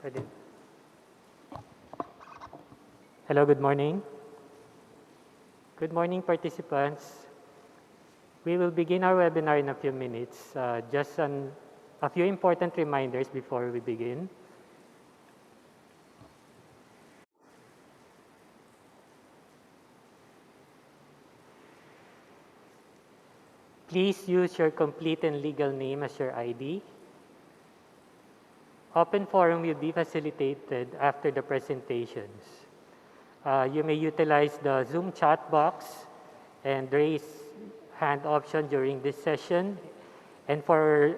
Ready? Hello, good morning. Good morning, participants. We will begin our webinar in a few minutes. A few important reminders before we begin. Please use your complete and legal name as your ID. Open forum will be facilitated after the presentations. You may utilize the Zoom chat box and raise hand option during this session. And for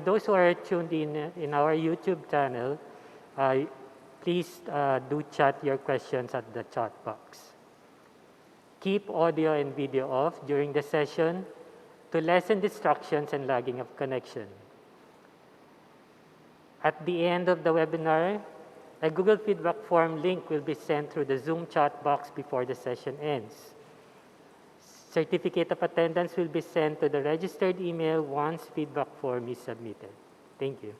those who are tuned in our YouTube channel, please do chat your questions at the chat box. Keep audio and video off during the session to lessen distractions and lagging of connection. At the end of the webinar, a Google feedback form link will be sent through the Zoom chat box before the session ends. Certificate of attendance will be sent to the registered email once feedback form is submitted. Thank you.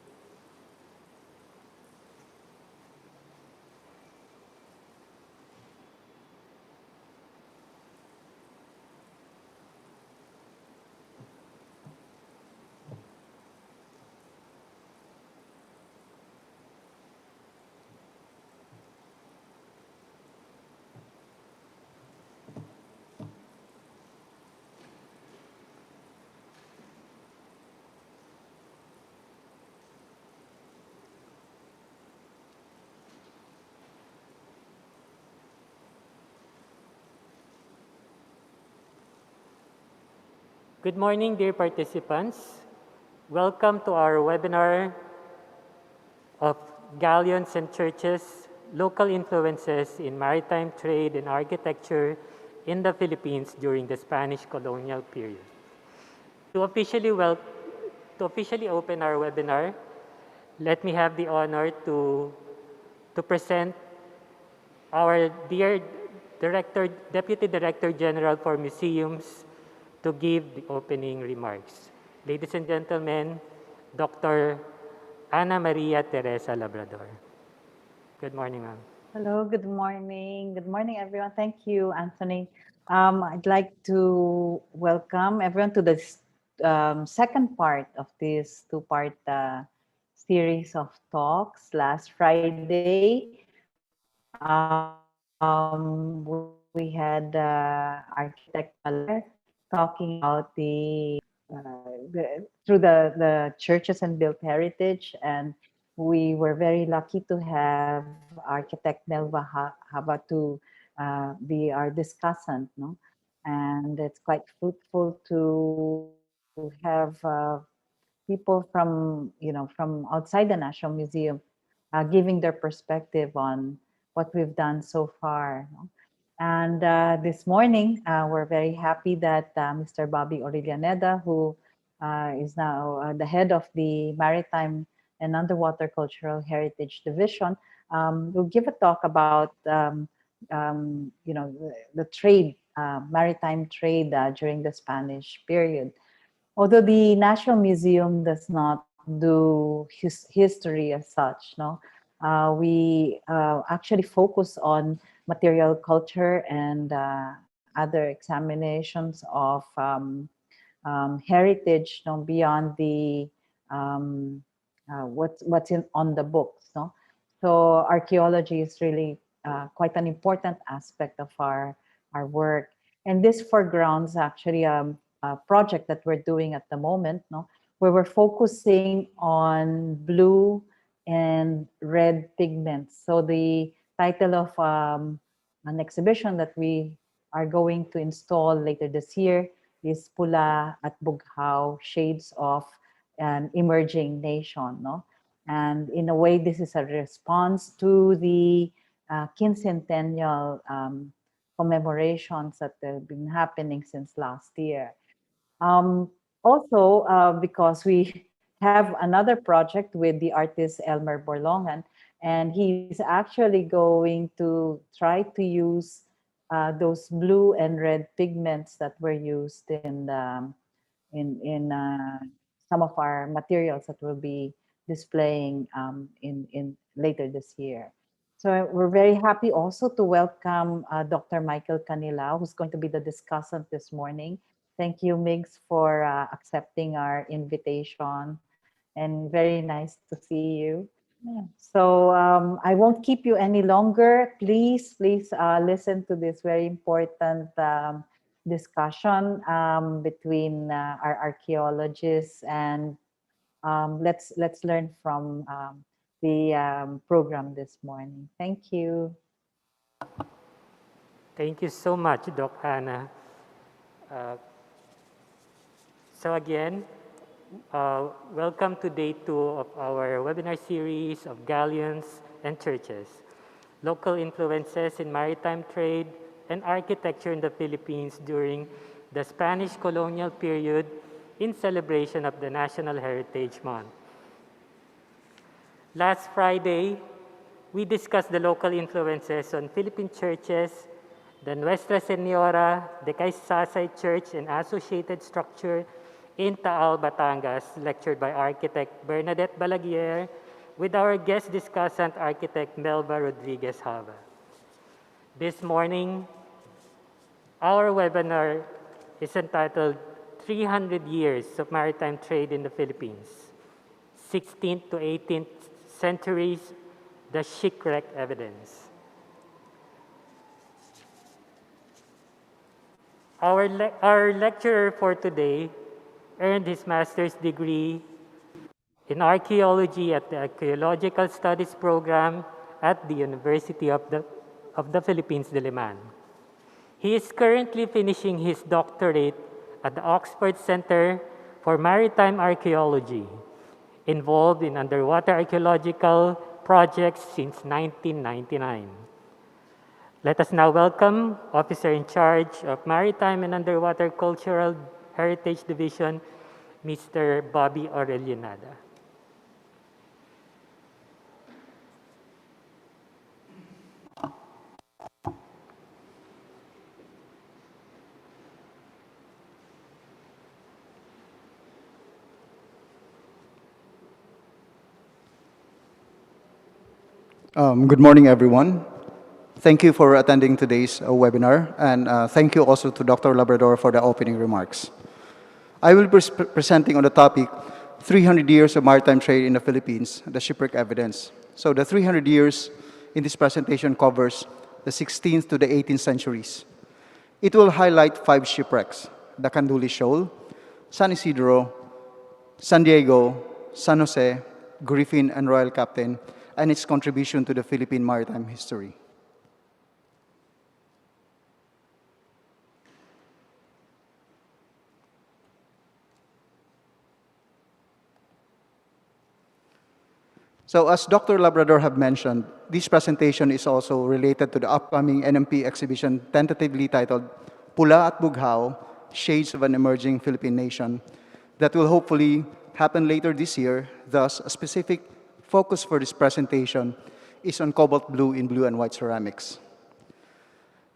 Good morning, dear participants. Welcome to our webinar of Galleons and Churches, Local Influences in Maritime Trade and Architecture in the Philippines during the Spanish colonial period. To officially open our webinar, let me have the honor to present our dear Deputy Director General for Museums, to give the opening remarks. Ladies and gentlemen, Dr. Ana Maria Teresa Labrador. Good morning, ma'am. Hello, good morning. Good morning, everyone. Thank you, Anthony. I'd like to welcome everyone to the second part of this two-part series of talks. Last Friday, we had architect talking about through the churches and built heritage, and we were very lucky to have architect Nelva Haba to be our discussant, no? And it's quite fruitful to have people from from outside the National Museum giving their perspective on what we've done so far, no? And this morning, we're very happy that Mr. Bobby Orillaneda, who is now the head of the Maritime and Underwater Cultural Heritage Division, will give a talk about the trade, maritime trade during the Spanish period. Although the National Museum does not do history as such, no, we actually focus on material culture and other examinations of heritage, no, beyond the what's on the books, no. So archaeology is really quite an important aspect of our work, and this foregrounds actually a project that we're doing at the moment, no, where we're focusing on blue and red pigments. So the title of an exhibition that we are going to install later this year is Pula at Bughaw, Shades of an Emerging Nation, no? And in a way, this is a response to the quincentennial commemorations that have been happening since last year. Also, because we have another project with the artist Elmer Borlongan, and he's actually going to try to use those blue and red pigments that were used in some of our materials that will be displaying in later this year. So we're very happy also to welcome Dr. Michael Canila, who's going to be the discussant this morning. Thank you, Migs, for accepting our invitation, and very nice to see you. Yeah. So I won't keep you any longer. Please listen to this very important discussion between our archaeologists, and let's learn from the program this morning. Thank you. Thank you so much, Doc Anna. Uh, so again, welcome to day 2 of our webinar series of galleons and churches, local influences in maritime trade and architecture in the Philippines during the Spanish colonial period in celebration of the National Heritage Month. Last Friday, we discussed the local influences on Philippine churches, the Nuestra Señora de Kaysasay Church and associated structure in Taal, Batangas, lectured by architect Bernadette Balaguer, with our guest discussant, architect Melba Rodriguez Hava. This morning, our webinar is entitled 300 Years of Maritime Trade in the Philippines, 16th to 18th centuries, the shipwreck evidence. Our lecturer for today earned his master's degree in archaeology at the Archaeological Studies program at the University of the Philippines, Diliman. He is currently finishing his doctorate at the Oxford Center for Maritime Archaeology, involved in underwater archaeological projects since 1999. Let us now welcome Officer in Charge of Maritime and Underwater Cultural Heritage Division, Mr. Bobby Aurelionada. Good morning, everyone. Thank you for attending today's webinar, and thank you also to Dr. Labrador for the opening remarks. I will be presenting on the topic, 300 Years of Maritime Trade in the Philippines, the Shipwreck Evidence. So the 300 years in this presentation covers the 16th to the 18th centuries. It will highlight 5 shipwrecks: the Canduli Shoal, San Isidro, San Diego, San Jose, Griffin, and Royal Captain, and its contribution to the Philippine maritime history. So as Dr. Labrador have mentioned, this presentation is also related to the upcoming NMP exhibition tentatively titled Pula at Bughao, Shades of an Emerging Philippine Nation, that will hopefully happen later this year. Thus, a specific focus for this presentation is on cobalt blue in blue and white ceramics.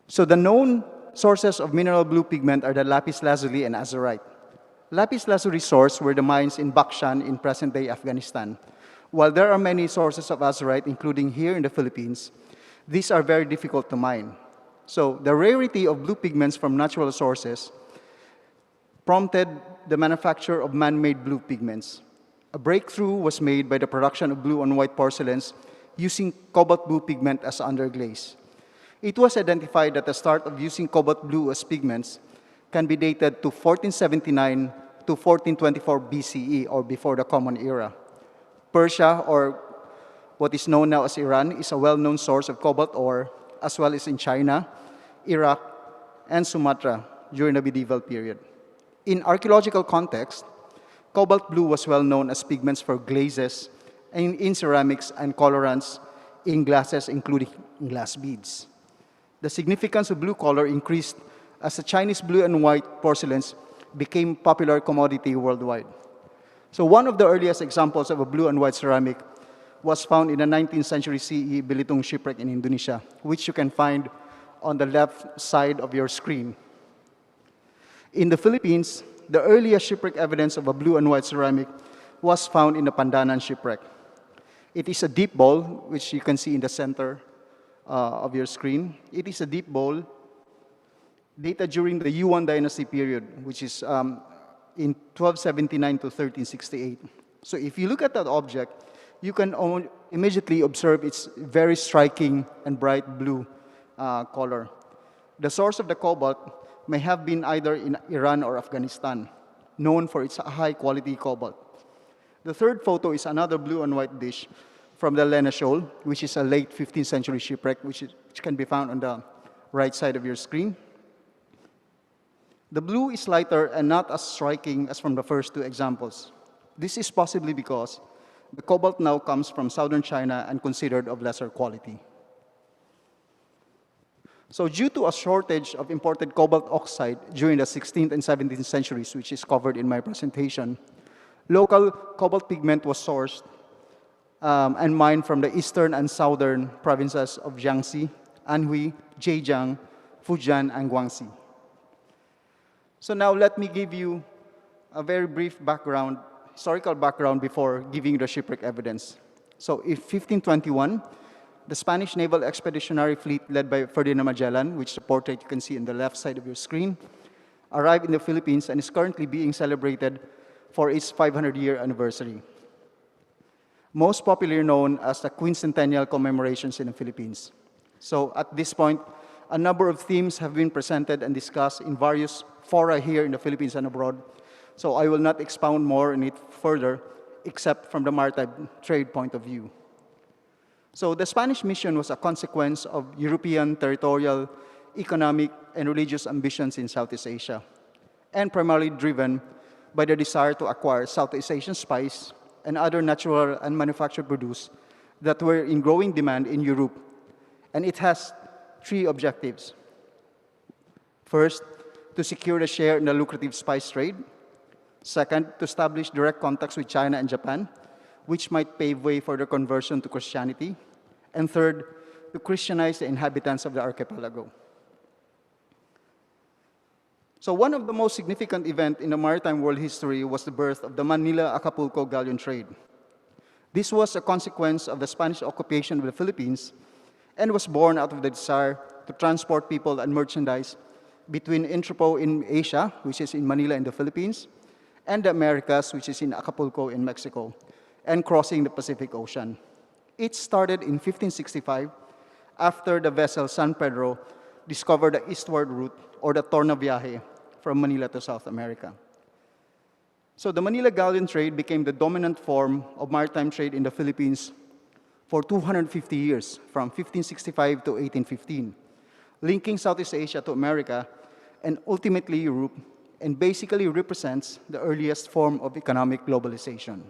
So the known sources of mineral blue pigment are the lapis lazuli and azurite. Lapis lazuli source were the mines in Bakshan in present-day Afghanistan. While there are many sources of azurite, including here in the Philippines, these are very difficult to mine. So the rarity of blue pigments from natural sources prompted the manufacture of man-made blue pigments. A breakthrough was made by the production of blue and white porcelains using cobalt blue pigment as underglaze. It was identified that the start of using cobalt blue as pigments can be dated to 1479 to 1424 BCE, or before the Common Era. Persia, or what is known now as Iran, is a well-known source of cobalt ore, as well as in China, Iraq, and Sumatra during the medieval period. In archaeological context, cobalt blue was well known as pigments for glazes in ceramics and colorants in glasses, including glass beads. The significance of blue color increased as the Chinese blue and white porcelains became popular commodity worldwide. So one of the earliest examples of a blue and white ceramic was found in the 19th century CE Belitung shipwreck in Indonesia, which you can find on the left side of your screen. In the Philippines, the earliest shipwreck evidence of a blue and white ceramic was found in the Pandanan shipwreck. It is a deep bowl, which you can see in the center of your screen. It is a deep bowl dated during the Yuan dynasty period, which is in 1279 to 1368. So if you look at that object, you can immediately observe its very striking and bright blue color. The source of the cobalt may have been either in Iran or Afghanistan, known for its high-quality cobalt. The third photo is another blue and white dish from the Lena Shoal, which is a late 15th century shipwreck, which can be found on the right side of your screen. The blue is lighter and not as striking as from the first two examples. This is possibly because the cobalt now comes from southern China and considered of lesser quality. So due to a shortage of imported cobalt oxide during the 16th and 17th centuries, which is covered in my presentation, local cobalt pigment was sourced and mined from the eastern and southern provinces of Jiangxi, Anhui, Zhejiang, Fujian, and Guangxi. So now let me give you a very brief background, historical background before giving the shipwreck evidence. So in 1521, the Spanish Naval Expeditionary Fleet led by Ferdinand Magellan, which the portrait you can see on the left side of your screen, arrived in the Philippines and is currently being celebrated for its 500-year anniversary. Most popularly known as the quincentennial commemorations in the Philippines. So at this point, a number of themes have been presented and discussed in various fora here in the Philippines and abroad. So I will not expound more on it further, except from the maritime trade point of view. So the Spanish mission was a consequence of European territorial, economic, and religious ambitions in Southeast Asia, and primarily driven by the desire to acquire Southeast Asian spice and other natural and manufactured produce that were in growing demand in Europe. And it has three objectives. First, to secure the share in the lucrative spice trade. Second, to establish direct contacts with China and Japan, which might pave way for their conversion to Christianity. And third, to Christianize the inhabitants of the archipelago. So one of the most significant events in the maritime world history was the birth of the Manila-Acapulco Galleon trade. This was a consequence of the Spanish occupation of the Philippines and was born out of the desire to transport people and merchandise between Entrepot in Asia, which is in Manila in the Philippines, and the Americas, which is in Acapulco in Mexico, and crossing the Pacific Ocean. It started in 1565 after the vessel San Pedro discovered the eastward route, or the Tornaviaje, from Manila to South America. So the Manila Galleon trade became the dominant form of maritime trade in the Philippines for 250 years, from 1565 to 1815, linking Southeast Asia to America and ultimately Europe, and basically represents the earliest form of economic globalization.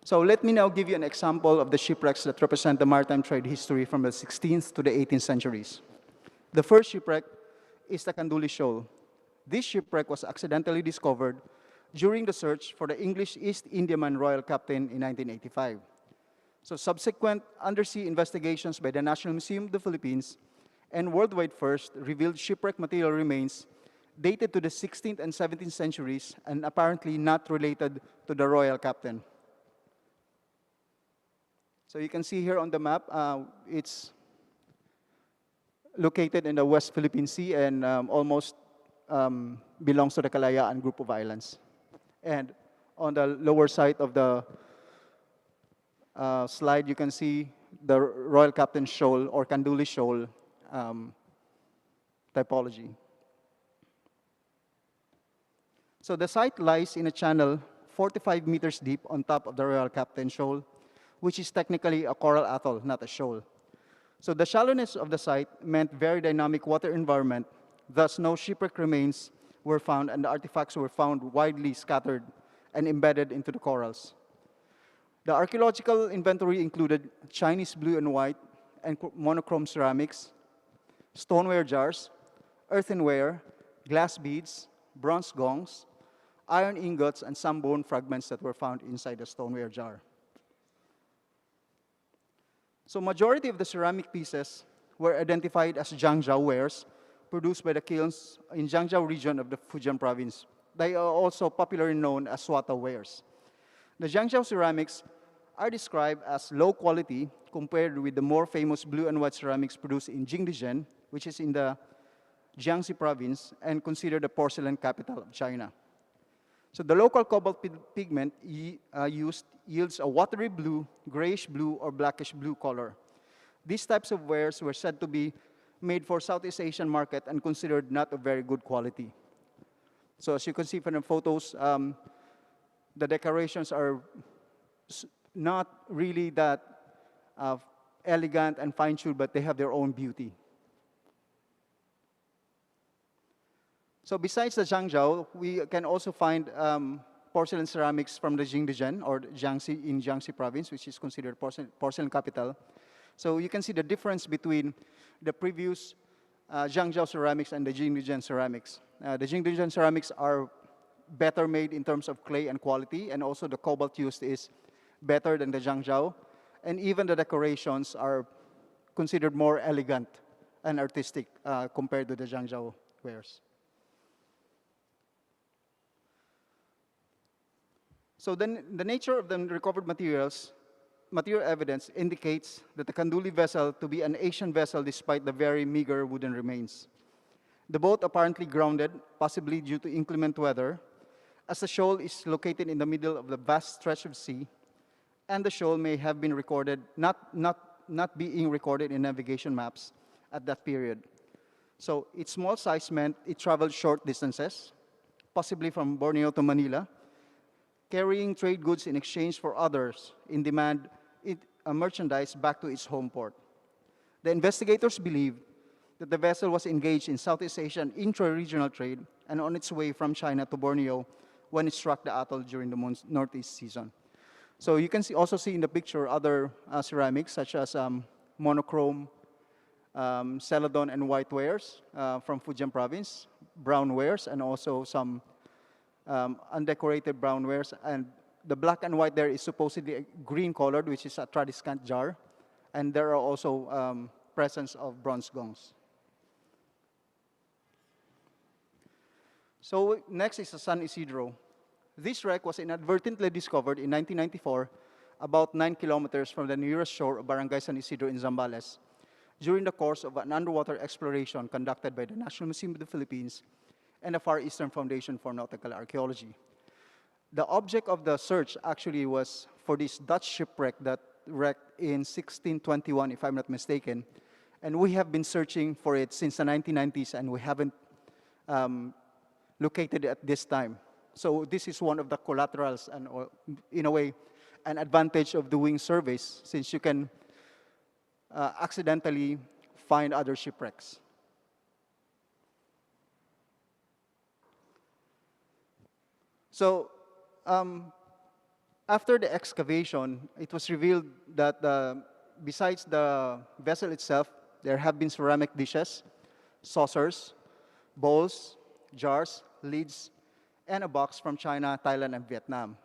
So let me now give you an example of the shipwrecks that represent the maritime trade history from the 16th to the 18th centuries. The first shipwreck is the Kanduli Shoal. This shipwreck was accidentally discovered during the search for the English East Indiaman Royal Captain in 1985. So subsequent undersea investigations by the National Museum of the Philippines and worldwide first revealed shipwreck material remains dated to the 16th and 17th centuries and apparently not related to the royal captain. So you can see here on the map, it's located in the West Philippine Sea and almost belongs to the Kalayaan group of islands. And on the lower side of the slide, you can see the Royal Captain Shoal or Kanduli Shoal typology. So the site lies in a channel 45 meters deep on top of the Royal Captain Shoal, which is technically a coral atoll, not a shoal. So the shallowness of the site meant very dynamic water environment, thus no shipwreck remains were found and the artifacts were found widely scattered and embedded into the corals. The archaeological inventory included Chinese blue and white and monochrome ceramics, stoneware jars, earthenware, glass beads, bronze gongs, iron ingots, and some bone fragments that were found inside the stoneware jar. So majority of the ceramic pieces were identified as Jiangzhou wares produced by the kilns in Jiangzhou region of the Fujian province, They are also popularly known as Swata wares. The Jiangzhou ceramics are described as low quality compared with the more famous blue and white ceramics produced in Jingdezhen, which is in the Jiangxi province and considered the porcelain capital of China. So the local cobalt pigment used yields a watery blue, grayish blue, or blackish blue color. These types of wares were said to be made for Southeast Asian market and considered not of very good quality. So as you can see from the photos, the decorations are not really that elegant and fine-tuned, but they have their own beauty. So besides the Jiangzhou, we can also find porcelain ceramics from the Jingdezhen or Jiangxi in Jiangxi province, which is considered porcelain capital. So you can see the difference between the previous Jiangzhou ceramics and the Jingdezhen ceramics. The Jingdezhen ceramics are better made in terms of clay and quality, and also the cobalt used is better than the Jiangzhou, and even the decorations are considered more elegant and artistic compared to the Jiangzhou wares. So then the nature of the recovered material evidence indicates that the Kanduli vessel to be an Asian vessel despite the very meager wooden remains. The boat apparently grounded, possibly due to inclement weather, as the shoal is located in the middle of the vast stretch of sea, and the shoal may have been recorded, not being recorded in navigation maps at that period. So its small size meant it traveled short distances, possibly from Borneo to Manila, carrying trade goods in exchange for others in demand merchandise back to its home port. The investigators believe that the vessel was engaged in Southeast Asian intra-regional trade and on its way from China to Borneo when it struck the atoll during the northeast season. So you can also see in the picture other ceramics such as monochrome, celadon and white wares from Fujian province, brown wares, and also some undecorated brown wares, and the black and white there is supposedly green colored, which is a tradiscant jar, and there are also presence of bronze gongs. So next is the San Isidro. This wreck was inadvertently discovered in 1994, about 9 kilometers from the nearest shore of Barangay San Isidro in Zambales, during the course of an underwater exploration conducted by the National Museum of the Philippines and the Far Eastern Foundation for Nautical Archaeology. The object of the search actually was for this Dutch shipwreck that wrecked in 1621, if I'm not mistaken. And we have been searching for it since the 1990s, and we haven't located it at this time. So this is one of the collaterals and, in a way, an advantage of doing surveys, since you can accidentally find other shipwrecks. So after the excavation, it was revealed that besides the vessel itself, there have been ceramic dishes, saucers, bowls, jars, lids, and a box from China, Thailand, and Vietnam.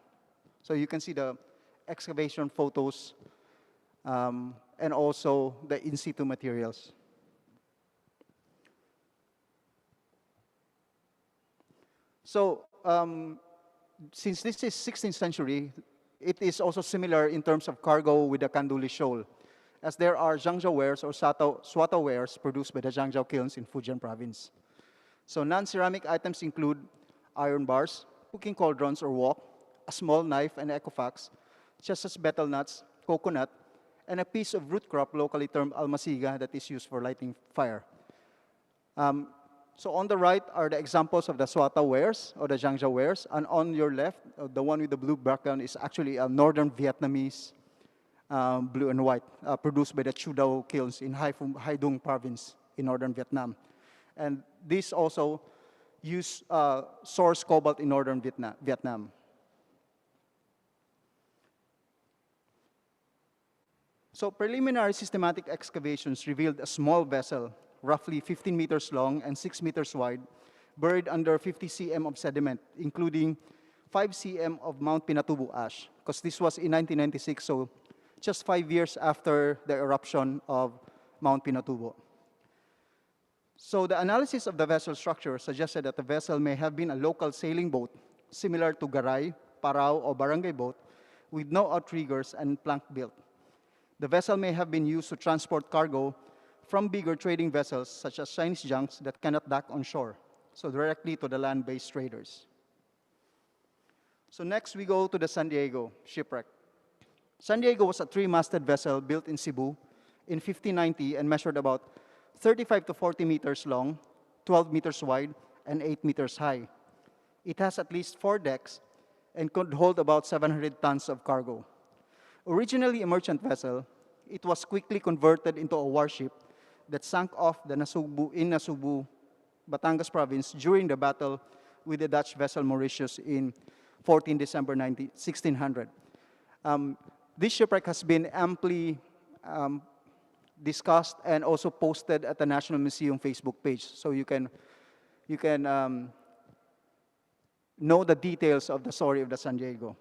So you can see the excavation photos and also the in situ materials. So since this is 16th century, it is also similar in terms of cargo with the Kanduli Shoal, as there are Jiangzhou wares or Swata wares produced by the Jiangzhou kilns in Fujian province. So non-ceramic items include iron bars, cooking cauldrons or wok, a small knife and ecofax, just as betel nuts, coconut, and a piece of root crop locally termed almasiga that is used for lighting fire. So on the right are the examples of the Swata wares or the Jiangzhou wares, and on your left, the one with the blue background is actually a northern Vietnamese blue and white, produced by the Chu Dao kilns in Hai Dung province in northern Vietnam. And these also use source cobalt in northern Vietnam. So preliminary systematic excavations revealed a small vessel, roughly 15 meters long and 6 meters wide, buried under 50 cm of sediment, including 5 cm of Mount Pinatubo ash, because this was in 1996, so just 5 years after the eruption of Mount Pinatubo. So the analysis of the vessel structure suggested that the vessel may have been a local sailing boat, similar to garay, parao, or barangay boat, with no outriggers and plank built. The vessel may have been used to transport cargo from bigger trading vessels, such as Chinese junks that cannot dock on shore, so directly to the land-based traders. So next we go to the San Diego Shipwreck. San Diego was a three-masted vessel built in Cebu in 1590 and measured about 35 to 40 meters long, 12 meters wide, and 8 meters high. It has at least 4 decks and could hold about 700 tons of cargo. Originally a merchant vessel, it was quickly converted into a warship that sank off in Nasugbu, Batangas province during the battle with the Dutch vessel Mauritius in 14 December 1600. This shipwreck has been amply discussed and also posted at the National Museum Facebook page, so you can know the details of the story of the San Diego.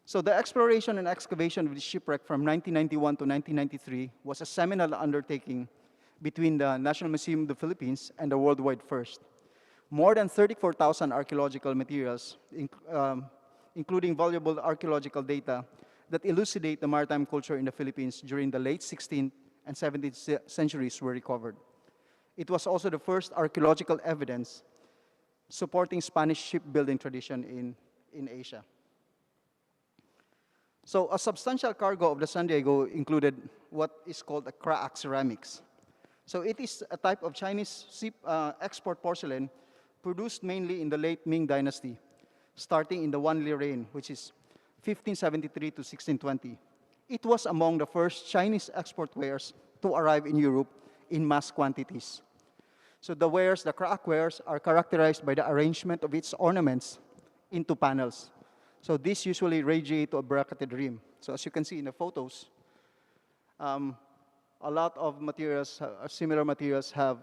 So the exploration and excavation of the shipwreck from 1991 to 1993 was a seminal undertaking between the National Museum of the Philippines and the worldwide first. More than 34,000 archaeological materials, including valuable archaeological data that elucidate the maritime culture in the Philippines during the late 16th and 17th centuries were recovered. It was also the first archaeological evidence supporting Spanish shipbuilding tradition in Asia. So a substantial cargo of the San Diego included what is called a crack ceramics. So it is a type of Chinese export porcelain produced mainly in the late Ming Dynasty, starting in the Wanli reign, which is 1573 to 1620. It was among the first Chinese export wares to arrive in Europe in mass quantities. So the wares, the crack wares, are characterized by the arrangement of its ornaments into panels. So this usually radiate to a bracketed rim. So as you can see in the photos, a lot of materials, similar materials have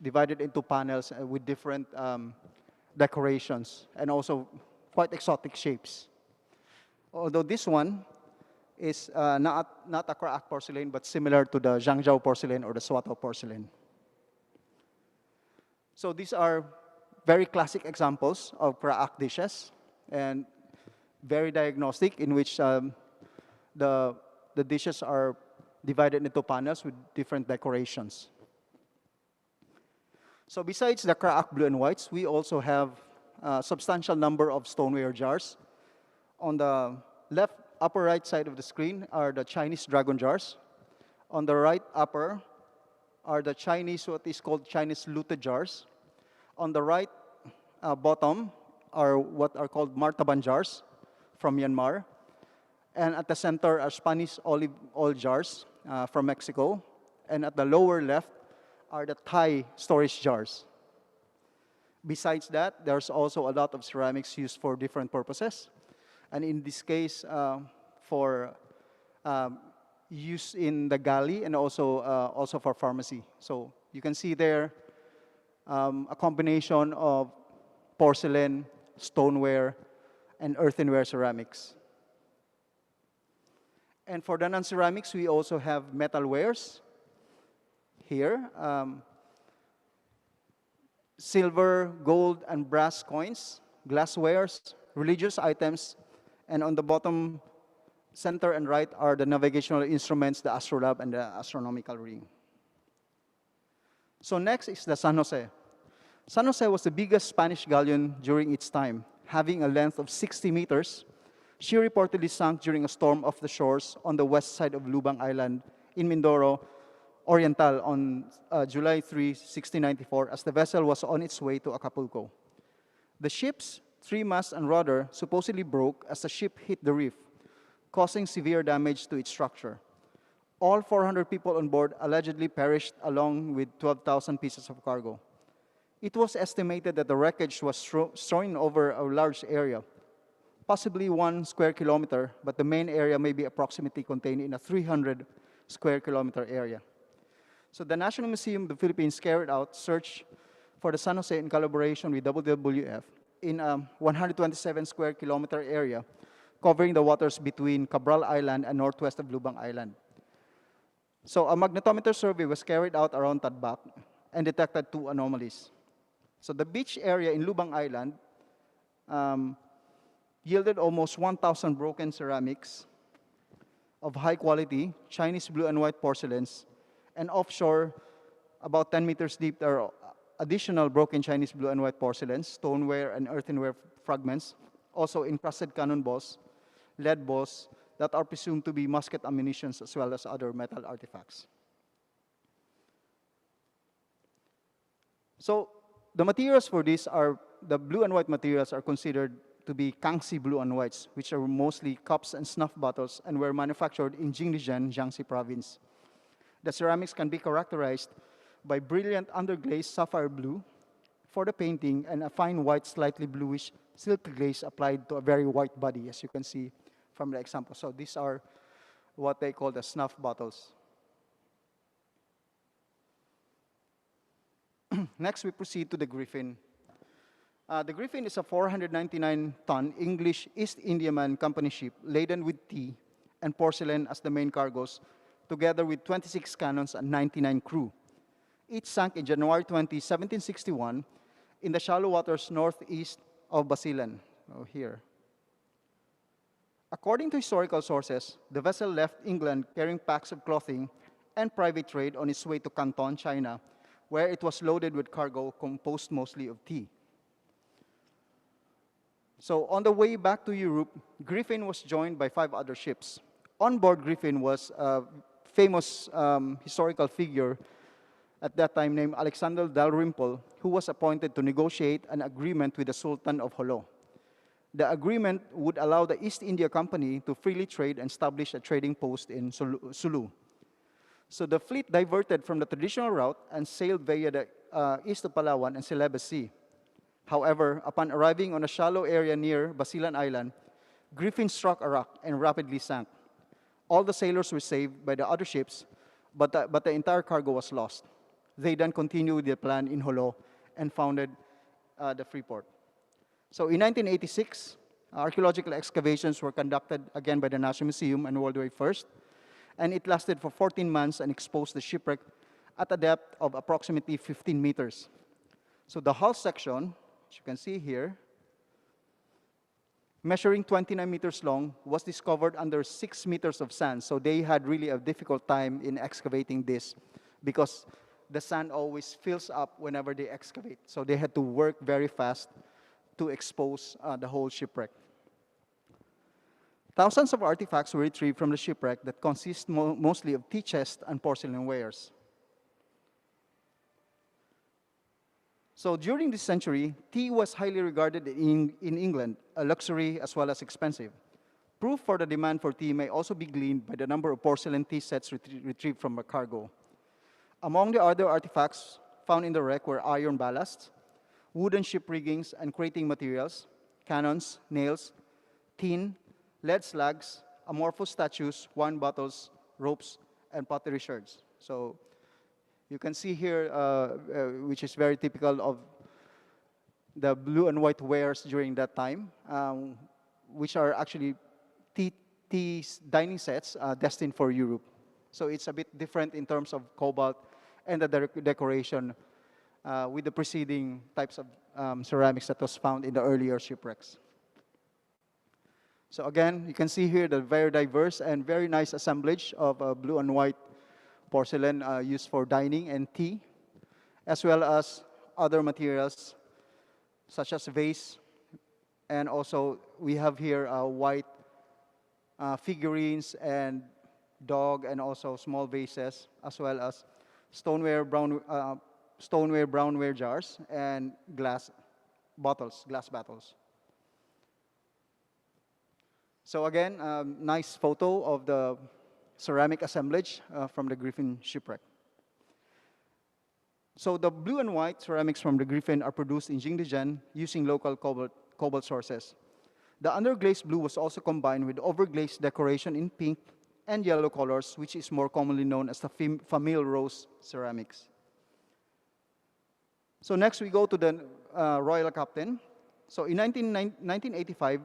divided into panels with different decorations and also quite exotic shapes. Although this one is not a crack porcelain, but similar to the Zhangjiao porcelain or the Swatow porcelain. So these are very classic examples of crack dishes and very diagnostic, in which the dishes are divided into panels with different decorations. So besides the crack blue and whites, we also have a substantial number of stoneware jars. On the left upper right side of the screen are the Chinese dragon jars. On the right upper are the Chinese, what is called Chinese luted jars. On the right bottom are what are called martaban jars from Myanmar. And at the center are Spanish olive oil jars from Mexico. And at the lower left are the Thai storage jars. Besides that, there's also a lot of ceramics used for different purposes. And in this case, for use in the galley and also for pharmacy. So you can see there a combination of porcelain, stoneware, and earthenware ceramics. And for the non-ceramics, we also have metalwares here. Silver, gold, and brass coins, glasswares, religious items, and on the bottom center and right are the navigational instruments, the astrolabe, and the astronomical ring. So next is the San Jose. San Jose was the biggest Spanish galleon during its time, having a length of 60 meters. She reportedly sank during a storm off the shores on the west side of Lubang Island in Mindoro Oriental on July 3, 1694, as the vessel was on its way to Acapulco. The ship's three masts and rudder supposedly broke as the ship hit the reef, causing severe damage to its structure. All 400 people on board allegedly perished along with 12,000 pieces of cargo. It was estimated that the wreckage was strewn over a large area, possibly 1 square kilometer, but the main area may be approximately contained in a 300 square kilometer area. So the National Museum of the Philippines carried out search for the San Jose in collaboration with WWF in a 127 square kilometer area covering the waters between Cabral Island and northwest of Lubang Island. So a magnetometer survey was carried out around Tadbak and detected two anomalies. So the beach area in Lubang Island yielded almost 1,000 broken ceramics of high quality Chinese blue and white porcelains, and offshore, about 10 meters deep, there are additional broken Chinese blue and white porcelains, stoneware and earthenware fragments, also encrusted cannon balls, lead balls that are presumed to be musket ammunitions as well as other metal artifacts. So the materials for this are, the blue and white materials are considered to be Kangxi blue and whites, which are mostly cups and snuff bottles and were manufactured in Jingdezhen, Jiangxi province. The ceramics can be characterized by brilliant underglazed sapphire blue for the painting and a fine white, slightly bluish silk glaze applied to a very white body, as you can see from the example. So these are what they call the snuff bottles. Next, we proceed to the Griffin. The Griffin is a 499-ton English East Indiaman Company ship laden with tea and porcelain as the main cargoes, together with 26 cannons and 99 crew. It sank in January 20, 1761, in the shallow waters northeast of Basilan, here. According to historical sources, the vessel left England carrying packs of clothing and private trade on its way to Canton, China, where it was loaded with cargo composed mostly of tea. So on the way back to Europe, Griffin was joined by 5 other ships. On board Griffin was a famous historical figure at that time named Alexander Dalrymple, who was appointed to negotiate an agreement with the Sultan of Jolo. The agreement would allow the East India Company to freely trade and establish a trading post in Sulu. So the fleet diverted from the traditional route and sailed via the east of Palawan and Celebes Sea. However, upon arriving on a shallow area near Basilan Island, Griffin struck a rock and rapidly sank. All the sailors were saved by the other ships, but the entire cargo was lost. They then continued their plan in Jolo and founded the Freeport. So in 1986, archaeological excavations were conducted again by the National Museum and World Wide First, and it lasted for 14 months and exposed the shipwreck at a depth of approximately 15 meters. So the hull section, as you can see here, measuring 29 meters long, was discovered under 6 meters of sand. So they had really a difficult time in excavating this because the sand always fills up whenever they excavate. So they had to work very fast to expose the whole shipwreck. Thousands of artifacts were retrieved from the shipwreck that consist mostly of tea chests and porcelain wares. So during this century, tea was highly regarded in England, a luxury as well as expensive. Proof for the demand for tea may also be gleaned by the number of porcelain tea sets retrieved from a cargo. Among the other artifacts found in the wreck were iron ballasts, wooden ship riggings and crating materials, cannons, nails, tin, lead slugs, amorphous statues, wine bottles, ropes, and pottery sherds. So you can see here, which is very typical of the blue and white wares during that time, which are actually tea dining sets destined for Europe. So it's a bit different in terms of cobalt and the decoration with the preceding types of ceramics that was found in the earlier shipwrecks. So again, you can see here the very diverse and very nice assemblage of blue and white porcelain used for dining and tea, as well as other materials such as vase, and also we have here white figurines and dog and also small vases, as well as stoneware brownware jars and glass bottles. So again, nice photo of the ceramic assemblage from the Griffin shipwreck. So the blue and white ceramics from the Griffin are produced in Jingdezhen using local cobalt sources. The underglazed blue was also combined with overglazed decoration in pink and yellow colors, which is more commonly known as the famille rose ceramics. So next we go to the Royal Captain. So in 1985,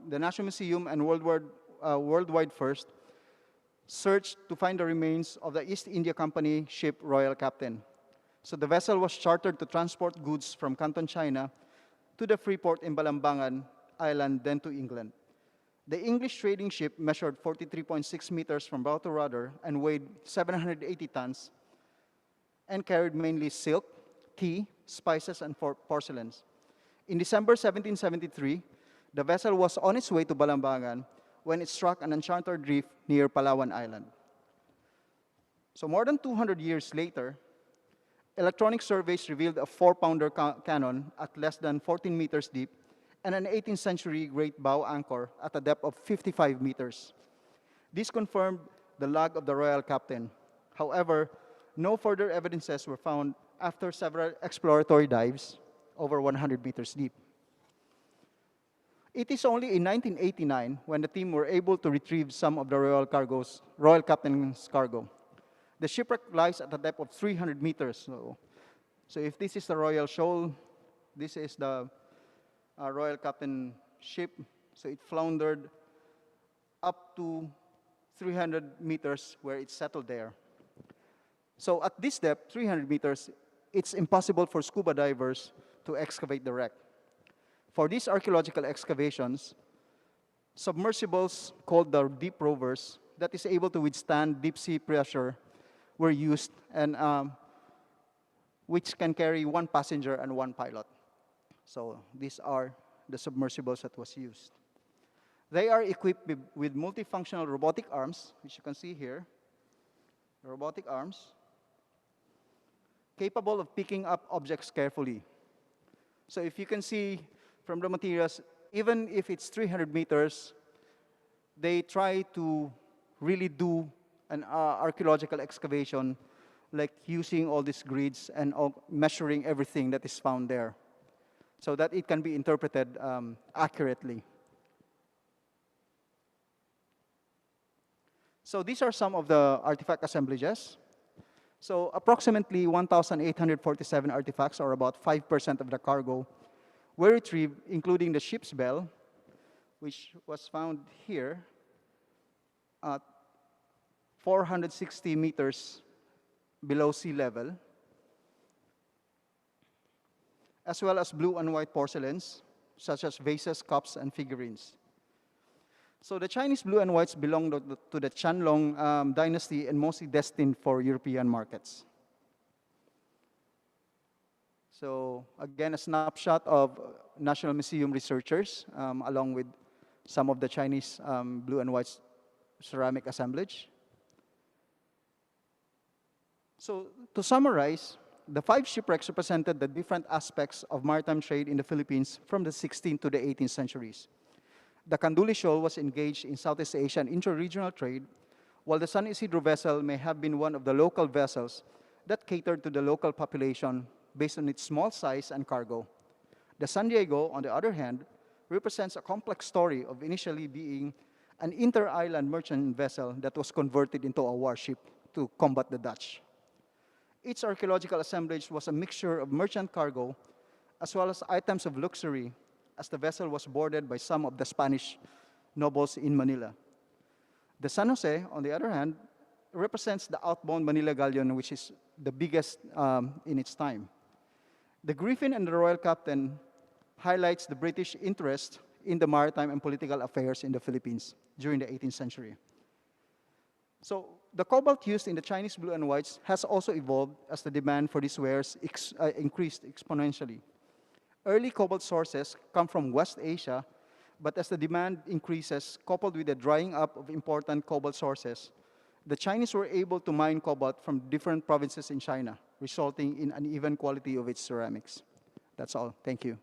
the National Museum and Worldwide First searched to find the remains of the East India Company ship Royal Captain. So the vessel was chartered to transport goods from Canton, China, to the free port in Balambangan Island, then to England. The English trading ship measured 43.6 meters from bow to rudder and weighed 780 tons and carried mainly silk, tea, spices, and porcelains. In December 1773, the vessel was on its way to Balambangan when it struck an uncharted reef near Palawan Island. So more than 200 years later, electronic surveys revealed a 4-pounder cannon at less than 14 meters deep and an 18th century great bow anchor at a depth of 55 meters. This confirmed the lag of the Royal Captain. However, no further evidences were found after several exploratory dives over 100 meters deep. It is only in 1989 when the team were able to retrieve some of the Royal Captain's cargo. The shipwreck lies at a depth of 300 meters. So if this is the Royal Shoal, this is the Royal Captain ship. So it floundered up to 300 meters where it settled there. So at this depth, 300 meters, it's impossible for scuba divers to excavate the wreck. For these archaeological excavations, submersibles called the deep rovers that is able to withstand deep sea pressure were used, and which can carry 1 passenger and 1 pilot. So these are the submersibles that was used. They are equipped with multifunctional robotic arms, which you can see here, robotic arms, capable of picking up objects carefully. So if you can see from the materials, even if it's 300 meters, they try to really do an archaeological excavation, like using all these grids and measuring everything that is found there, so that it can be interpreted accurately. So these are some of the artifact assemblages. So approximately 1,847 artifacts, or about 5% of the cargo, were retrieved, including the ship's bell, which was found here at 460 meters below sea level, as well as blue and white porcelains, such as vases, cups, and figurines. So the Chinese blue and whites belong to the Qianlong dynasty and mostly destined for European markets. So again, a snapshot of National Museum researchers, along with some of the Chinese blue and white ceramic assemblage. So to summarize, the 5 shipwrecks represented the different aspects of maritime trade in the Philippines from the 16th to the 18th centuries. The Kanduli Shoal was engaged in Southeast Asian intra-regional trade, while the San Isidro vessel may have been one of the local vessels that catered to the local population based on its small size and cargo. The San Diego, on the other hand, represents a complex story of initially being an inter-island merchant vessel that was converted into a warship to combat the Dutch. Its archaeological assemblage was a mixture of merchant cargo as well as items of luxury, as the vessel was boarded by some of the Spanish nobles in Manila. The San Jose, on the other hand, represents the outbound Manila Galleon, which is the biggest in its time. The Griffin and the Royal Captain highlights the British interest in the maritime and political affairs in the Philippines during the 18th century. So the cobalt used in the Chinese blue and whites has also evolved as the demand for these wares increased exponentially. Early cobalt sources come from West Asia, but as the demand increases, coupled with the drying up of important cobalt sources, the Chinese were able to mine cobalt from different provinces in China, resulting in uneven quality of its ceramics. That's all. Thank you.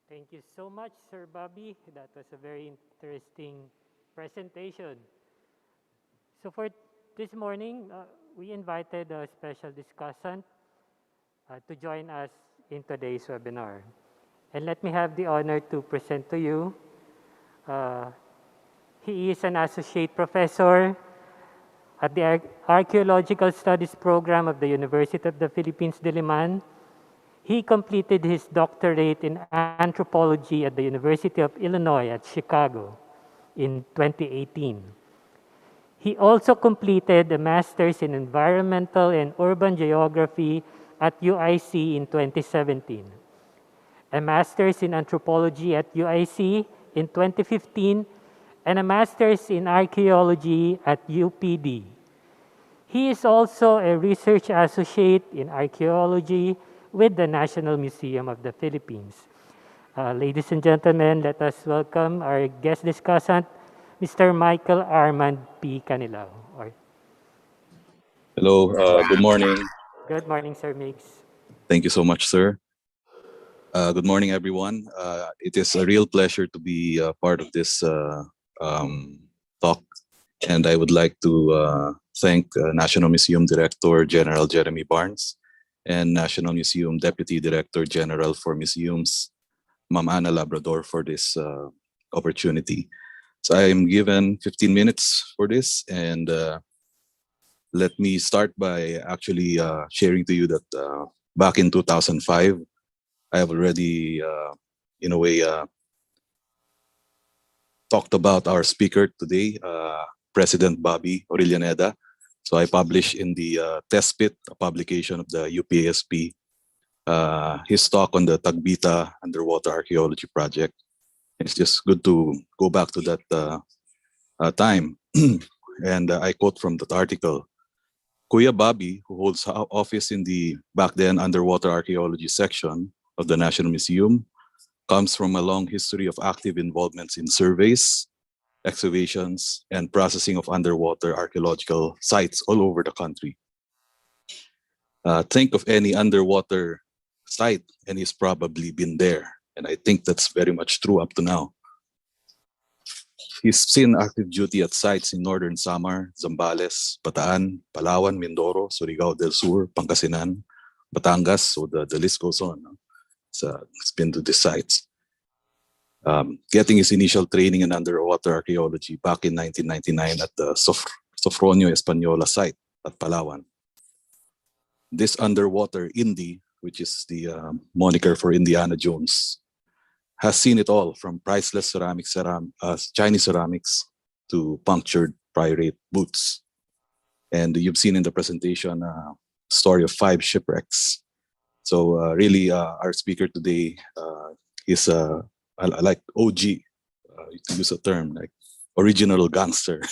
Thank you so much, Sir Bobby. That was a very interesting presentation. So for this morning, we invited a special discussant to join us in today's webinar. And let me have the honor to present to you. He is an associate professor at the Archaeological Studies program of the University of the Philippines, Diliman. He completed his doctorate in anthropology at the University of Illinois at Chicago in 2018. He also completed a master's in environmental and urban geography at UIC in 2017, a master's in anthropology at UIC in 2015, and a master's in archaeology at UPD. He is also a research associate in archaeology with the National Museum of the Philippines. Ladies and gentlemen, let us welcome our guest discussant, Mr. Michael Armand P. Canila. Hello, good morning. Good morning, Sir Migs. Thank you so much, sir. Good morning, everyone. It is a real pleasure to be part of this talk, and I would like to thank National Museum Director General Jeremy Barnes and National Museum Deputy Director General for Museums, Ma'am Ana Labrador, for this opportunity. So I am given 15 minutes for this, and let me start by actually sharing to you that back in 2005, I have already, in a way, talked about our speaker today, President Bobby Orillaneda. So I published in the Test Pit, a publication of the UPASP, his talk on the Tagbita Underwater Archaeology Project. It's just good to go back to that time. And I quote from that article, Kuya Bobby, who holds office in the back then underwater archaeology section of the National Museum, comes from a long history of active involvements in surveys, excavations, and processing of underwater archaeological sites all over the country. Think of any underwater site and he's probably been there. And I think that's very much true up to now. He's seen active duty at sites in Northern Samar, Zambales, Bataan, Palawan, Mindoro, Surigao del Sur, Pangasinan, Batangas, so the list goes on. It's been to these sites. Getting his initial training in underwater archaeology back in 1999 at the Sofronio Española site at Palawan. This underwater Indy, which is the moniker for Indiana Jones, has seen it all from priceless Chinese ceramics to punctured pyrite boots. And you've seen in the presentation story of 5 shipwrecks. So really our speaker today is like OG, to use a term, like original gangster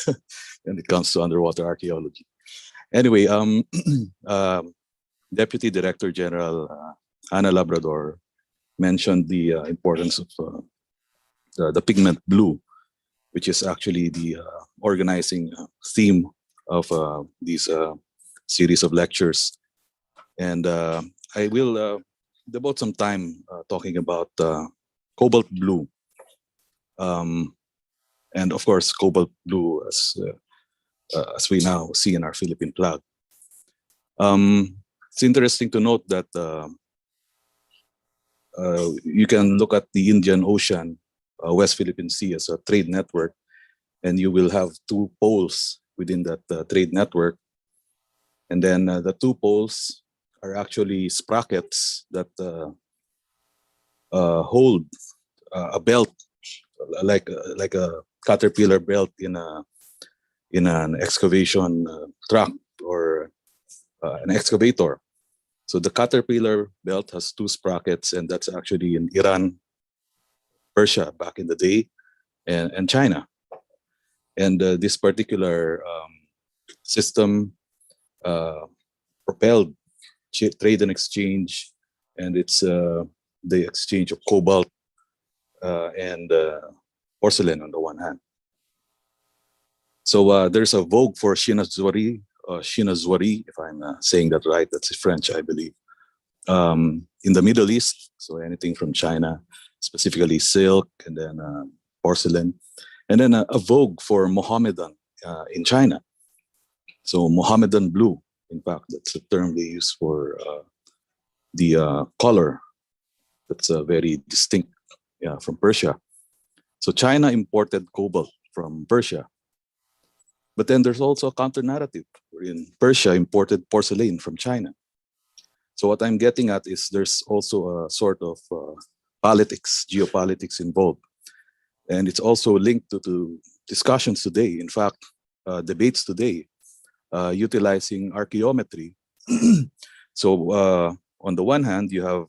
when it comes to underwater archaeology. Anyway, Deputy Director General Ana Labrador mentioned the importance of the pigment blue, which is actually the organizing theme of these series of lectures. And I will devote some time talking about cobalt blue. And of course, cobalt blue as we now see in our Philippine flag. It's interesting to note that you can look at the Indian Ocean, West Philippine Sea as a trade network, and you will have 2 poles within that trade network. And then the 2 poles are actually sprockets that hold a belt, like a caterpillar belt in an excavation truck or an excavator. So the caterpillar belt has 2 sprockets, and that's actually in Iran, Persia back in the day, and China. And this particular system propelled trade and exchange, and it's the exchange of cobalt and porcelain on the one hand. So there's a vogue for chinoiserie, if I'm saying that right, that's French, I believe, in the Middle East. So anything from China, specifically silk, and then porcelain, and then a vogue for Mohammedan in China. So Mohammedan blue, in fact, that's a term they use for the color that's very distinct from Persia. So China imported cobalt from Persia. But then there's also a counter narrative wherein Persia imported porcelain from China. So what I'm getting at is there's also a sort of politics, geopolitics involved. And it's also linked to discussions today. In fact, debates today utilizing archaeometry. So on the one hand, you have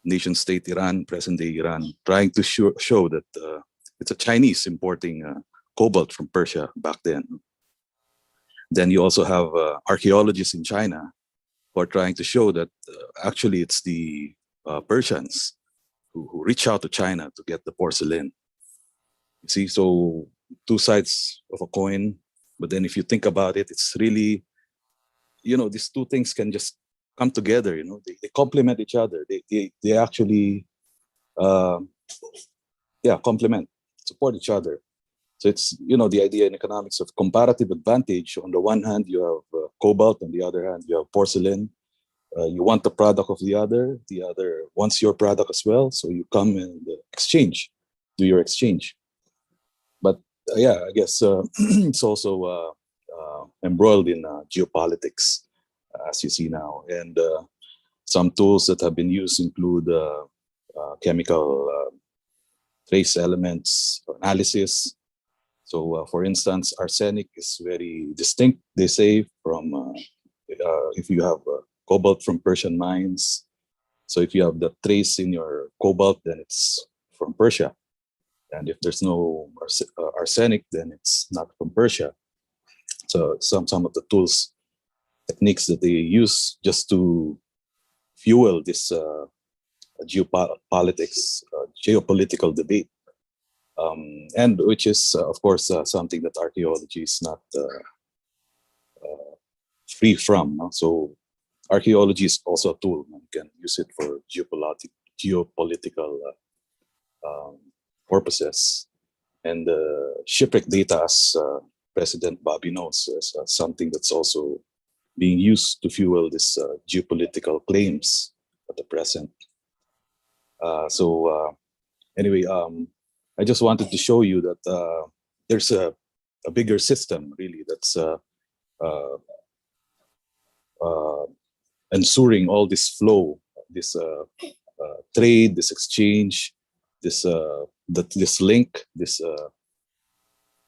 nation state Iran, present day Iran, trying to show that it's a Chinese importing cobalt from Persia back then. Then you also have archaeologists in China who are trying to show that actually it's the Persians who reach out to China to get the porcelain. You see, so two sides of a coin. But then if you think about it, it's really, these two things can just come together. They complement each other. They actually, complement, support each other. So it's, the idea in economics of comparative advantage. On the one hand, you have cobalt. On the other hand, you have porcelain. You want the product of the other wants your product as well. So you come and do your exchange. But I guess it's also embroiled in geopolitics, as you see now. And some tools that have been used include chemical trace elements analysis. So, for instance, arsenic is very distinct, they say, from if you have cobalt from Persian mines. So if you have the trace in your cobalt, then it's from Persia. And if there's no arsenic, then it's not from Persia. So some of the tools, techniques that they use just to fuel this geopolitical debate. And which is, of course, something that archaeology is not free from. No? So archaeology is also a tool. You can use it for geopolitical purposes. And shipwreck data, as President Bobby knows, is something that's also being used to fuel this geopolitical claims at the present. Anyway, I just wanted to show you that there's a bigger system, really, that's ensuring all this flow, this trade, this exchange, this link, this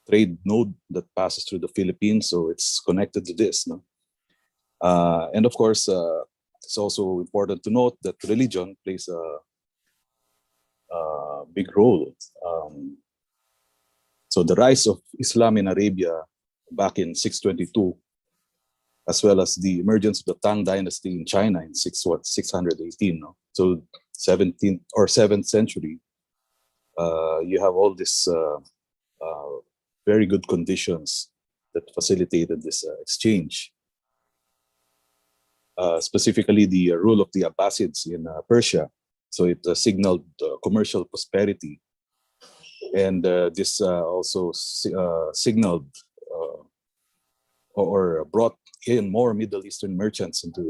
trade node that passes through the Philippines. So it's connected to this. No? And of course, it's also important to note that religion plays a big role. So the rise of Islam in Arabia back in 622, as well as the emergence of the Tang dynasty in China in 618. No? So 17th or 7th century, you have all this very good conditions that facilitated this exchange. Specifically, the rule of the Abbasids in Persia. So it signaled commercial prosperity. And this also signaled or brought in more Middle Eastern merchants into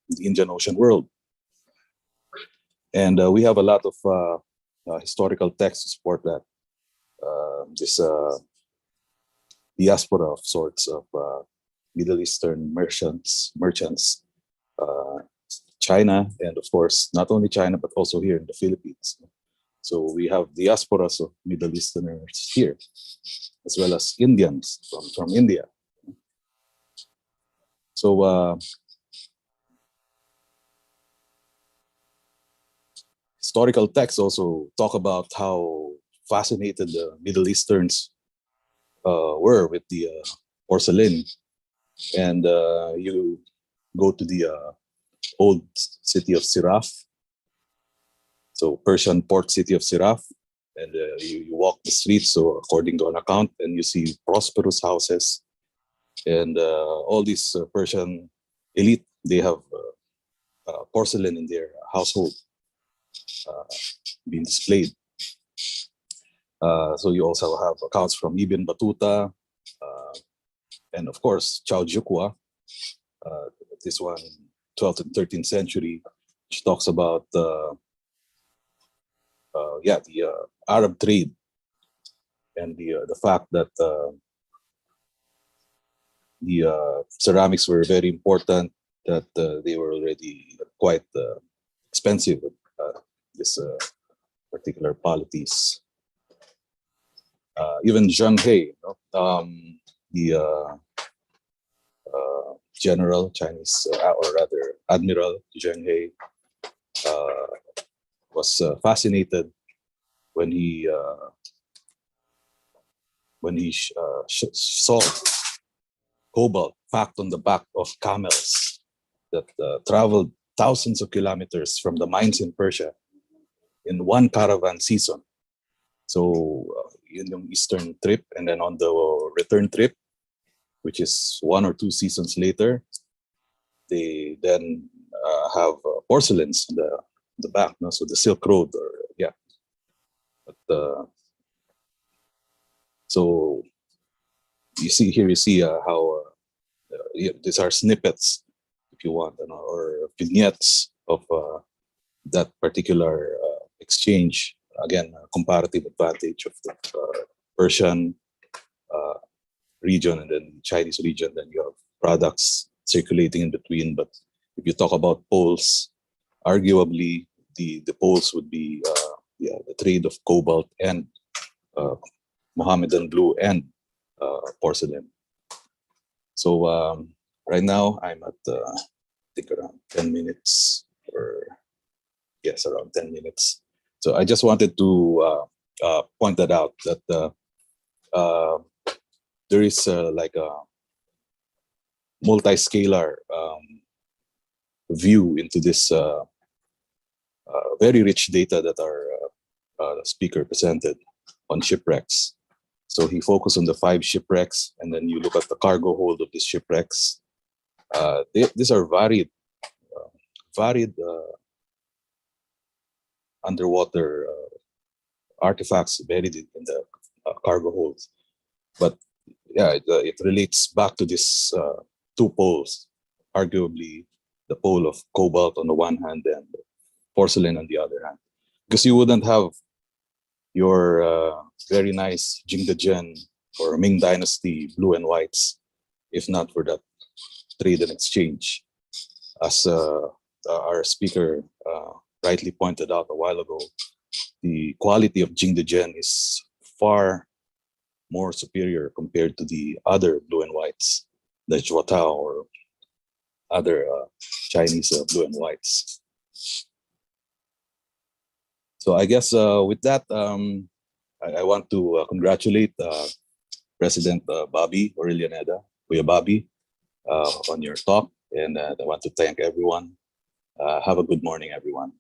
the Indian Ocean world. And we have a lot of historical texts to support that. This diaspora of sorts of Middle Eastern merchants, China, and of course, not only China, but also here in the Philippines. So we have diasporas of Middle Easterners here, as well as Indians from India. So historical texts also talk about how fascinated the Middle Easterns were with the porcelain. And you go to the old city of Siraf, so Persian port city of Siraf, and you walk the streets, so according to an account, and you see prosperous houses, and all these Persian elite, they have porcelain in their household being displayed. So you also have accounts from Ibn Battuta, and of course Chao Jukwa, this one 12th and 13th century, which talks about the Arab trade and the fact that the ceramics were very important, that they were already quite expensive, this particular qualities. Even Zheng He, the general Chinese, or rather Admiral Zheng He, was fascinated when he saw cobalt packed on the back of camels that traveled thousands of kilometers from the mines in Persia in one caravan season. So yun yung Eastern trip, and then on the return trip, which is 1 or 2 seasons later, they then have porcelains in the back, no? So the Silk Road, or yeah. But so you see how these are snippets, if you want, or vignettes of that particular exchange. Again, comparative advantage of the Persian region and then Chinese region. Then you have products circulating in between. But if you talk about poles, arguably the poles would be the trade of cobalt and Mohammedan blue and porcelain. So right now I'm at I think around 10 minutes, or yes, around 10 minutes. So I just wanted to point that out, that there is like a multi-scalar view into this very rich data that our speaker presented on shipwrecks. So he focused on the 5 shipwrecks, and then you look at the cargo hold of these shipwrecks. These are varied underwater artifacts buried in the cargo holds. But yeah, it relates back to these 2 poles, arguably the pole of cobalt on the one hand and porcelain on the other hand. Because you wouldn't have your very nice Jingdezhen or Ming Dynasty blue and whites if not for that trade and exchange. As our speaker rightly pointed out a while ago, the quality of Jingdezhen is far more superior compared to the other blue and whites, the Zhuotao or other Chinese blue and whites. So I guess with that, I want to congratulate President Bobby Aurelianeda, Kuya Bobby, on your talk, and I want to thank everyone. Have a good morning, everyone.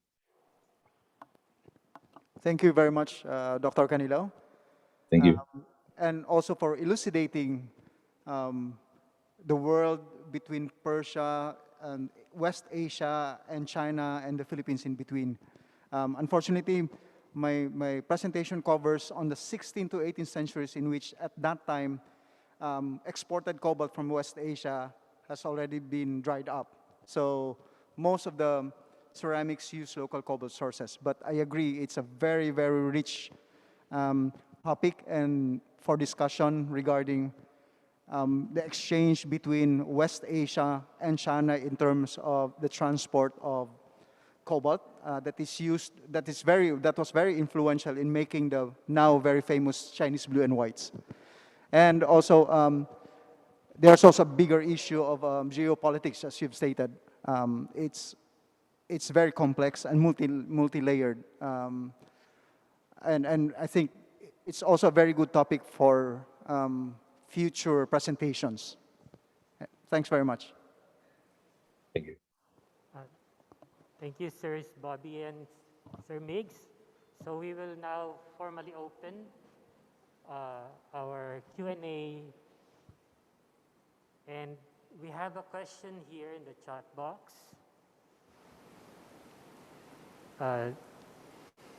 Thank you very much, Dr. Canila. Thank you. And also for elucidating the world between Persia and West Asia and China and the Philippines in between. Unfortunately, my presentation covers on the 16th to 18th centuries, in which at that time exported cobalt from West Asia has already been dried up. So most of the ceramics use local cobalt sources. But I agree, it's a very, very rich topic and for discussion regarding the exchange between West Asia and China in terms of the transport of cobalt that was very influential in making the now very famous Chinese blue and whites. And also there's also a bigger issue of geopolitics, as you've stated. It's very complex and multi-layered, and I think it's also a very good topic for future presentations. Thanks very much. Thank you. Thank you, Sirs Bobby and Sir Migs. So we will now formally open our Q&A. And we have a question here in the chat box.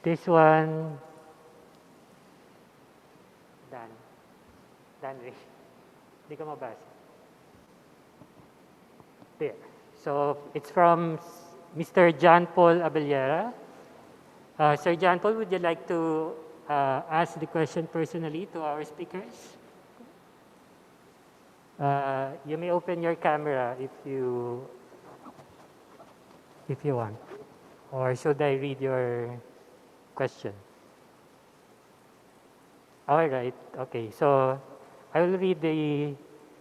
This one, Dan Ray. Hindi ka mabasa. There. So it's from Mr. John Paul Abellera. Sir John Paul, would you like to ask the question personally to our speakers? You may open your camera if you want. Or should I read your question? All right. Okay. So I will read the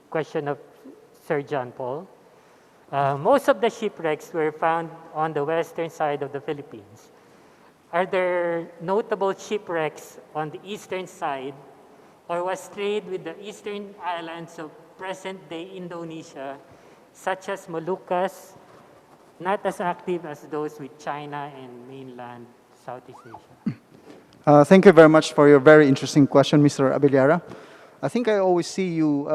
question of Sir John Paul. Most of the shipwrecks were found on the western side of the Philippines. Are there notable shipwrecks on the eastern side, or was trade with the eastern islands of present-day Indonesia, such as Moluccas, not as active as those with China and mainland Southeast Asia? Thank you very much for your very interesting question, Mr. Abeliara. I think I always see you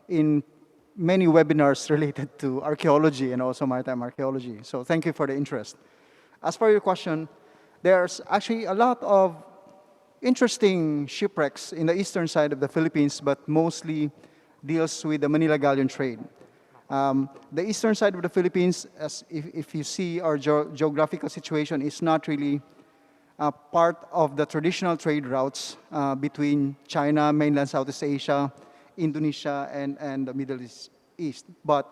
in many webinars related to archaeology and also maritime archaeology. So thank you for the interest. As for your question, there's actually a lot of interesting shipwrecks in the eastern side of the Philippines, but mostly deals with the Manila Galleon trade. The eastern side of the Philippines, as if you see our geographical situation, is not really part of the traditional trade routes between China, mainland Southeast Asia, Indonesia, and the Middle East. But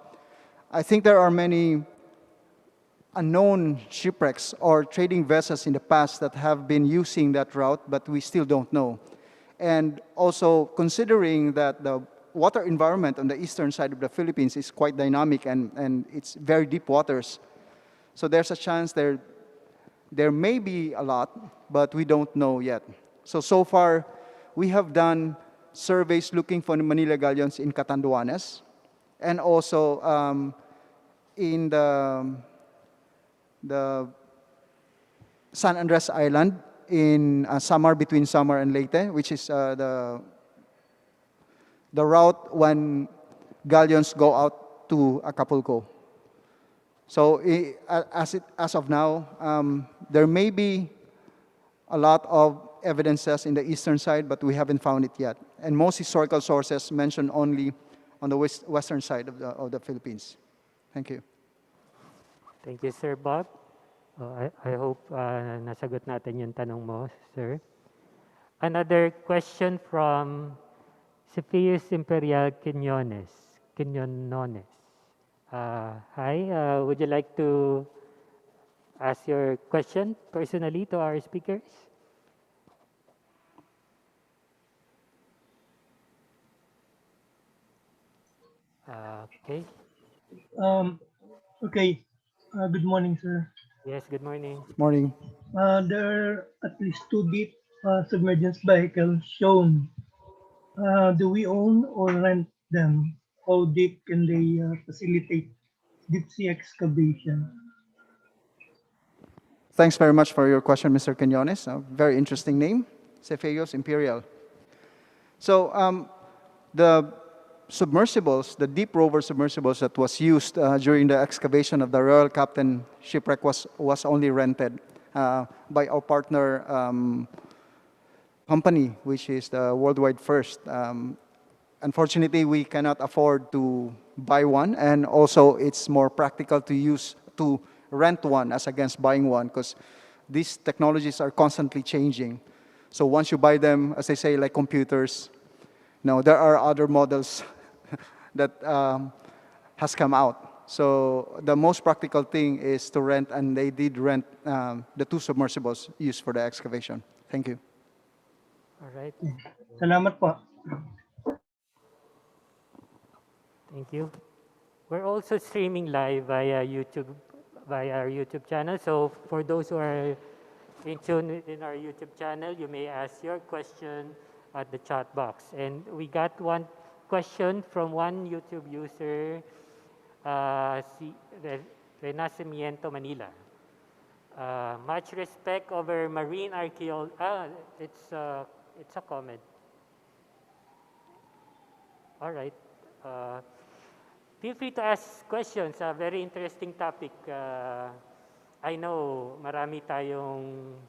I think there are many unknown shipwrecks or trading vessels in the past that have been using that route, but we still don't know. And also considering that the water environment on the eastern side of the Philippines is quite dynamic and it's very deep waters. So there's a chance there may be a lot, but we don't know yet. So far, we have done surveys looking for the Manila Galleons in Catanduanes and also in the San Andres Island in Samar, between Samar and Leyte, which is the route when galleons go out to Acapulco. So as of now, there may be a lot of evidences in the eastern side, but we haven't found it yet. And most historical sources mention only on the western side of the Philippines. Thank you. Thank you, Sir Bob. I hope nasagot natin yung tanong mo, sir. Another question from Cepheus Imperial Quinones. Hi, would you like to ask your question personally to our speakers? Okay. Okay. Good morning, sir. Yes, good morning. Morning. There are at least two deep submergence vehicles shown. Do we own or rent them? How deep can they facilitate deep sea excavation? Thanks very much for your question, Mr. Quinones. A very interesting name, Cepheus Imperial. So the submersibles, the deep rover submersibles that was used during the excavation of the Royal Captain Shipwreck was only rented by our partner company, which is the worldwide first. Unfortunately, we cannot afford to buy one, and also it's more practical to rent one as against buying one, because these technologies are constantly changing. So once you buy them, as I say, like computers, there are other models that has come out. So the most practical thing is to rent, and they did rent the two submersibles used for the excavation. Thank you. All right. Salamat po. Thank you. We're also streaming live via our YouTube channel. So for those who are in tune in our YouTube channel, you may ask your question at the chat box. And we got one question from one YouTube user, Renacimiento Manila. Much respect over marine archaeology. It's a comment. All right. Feel free to ask questions. A very interesting topic. I know marami tayong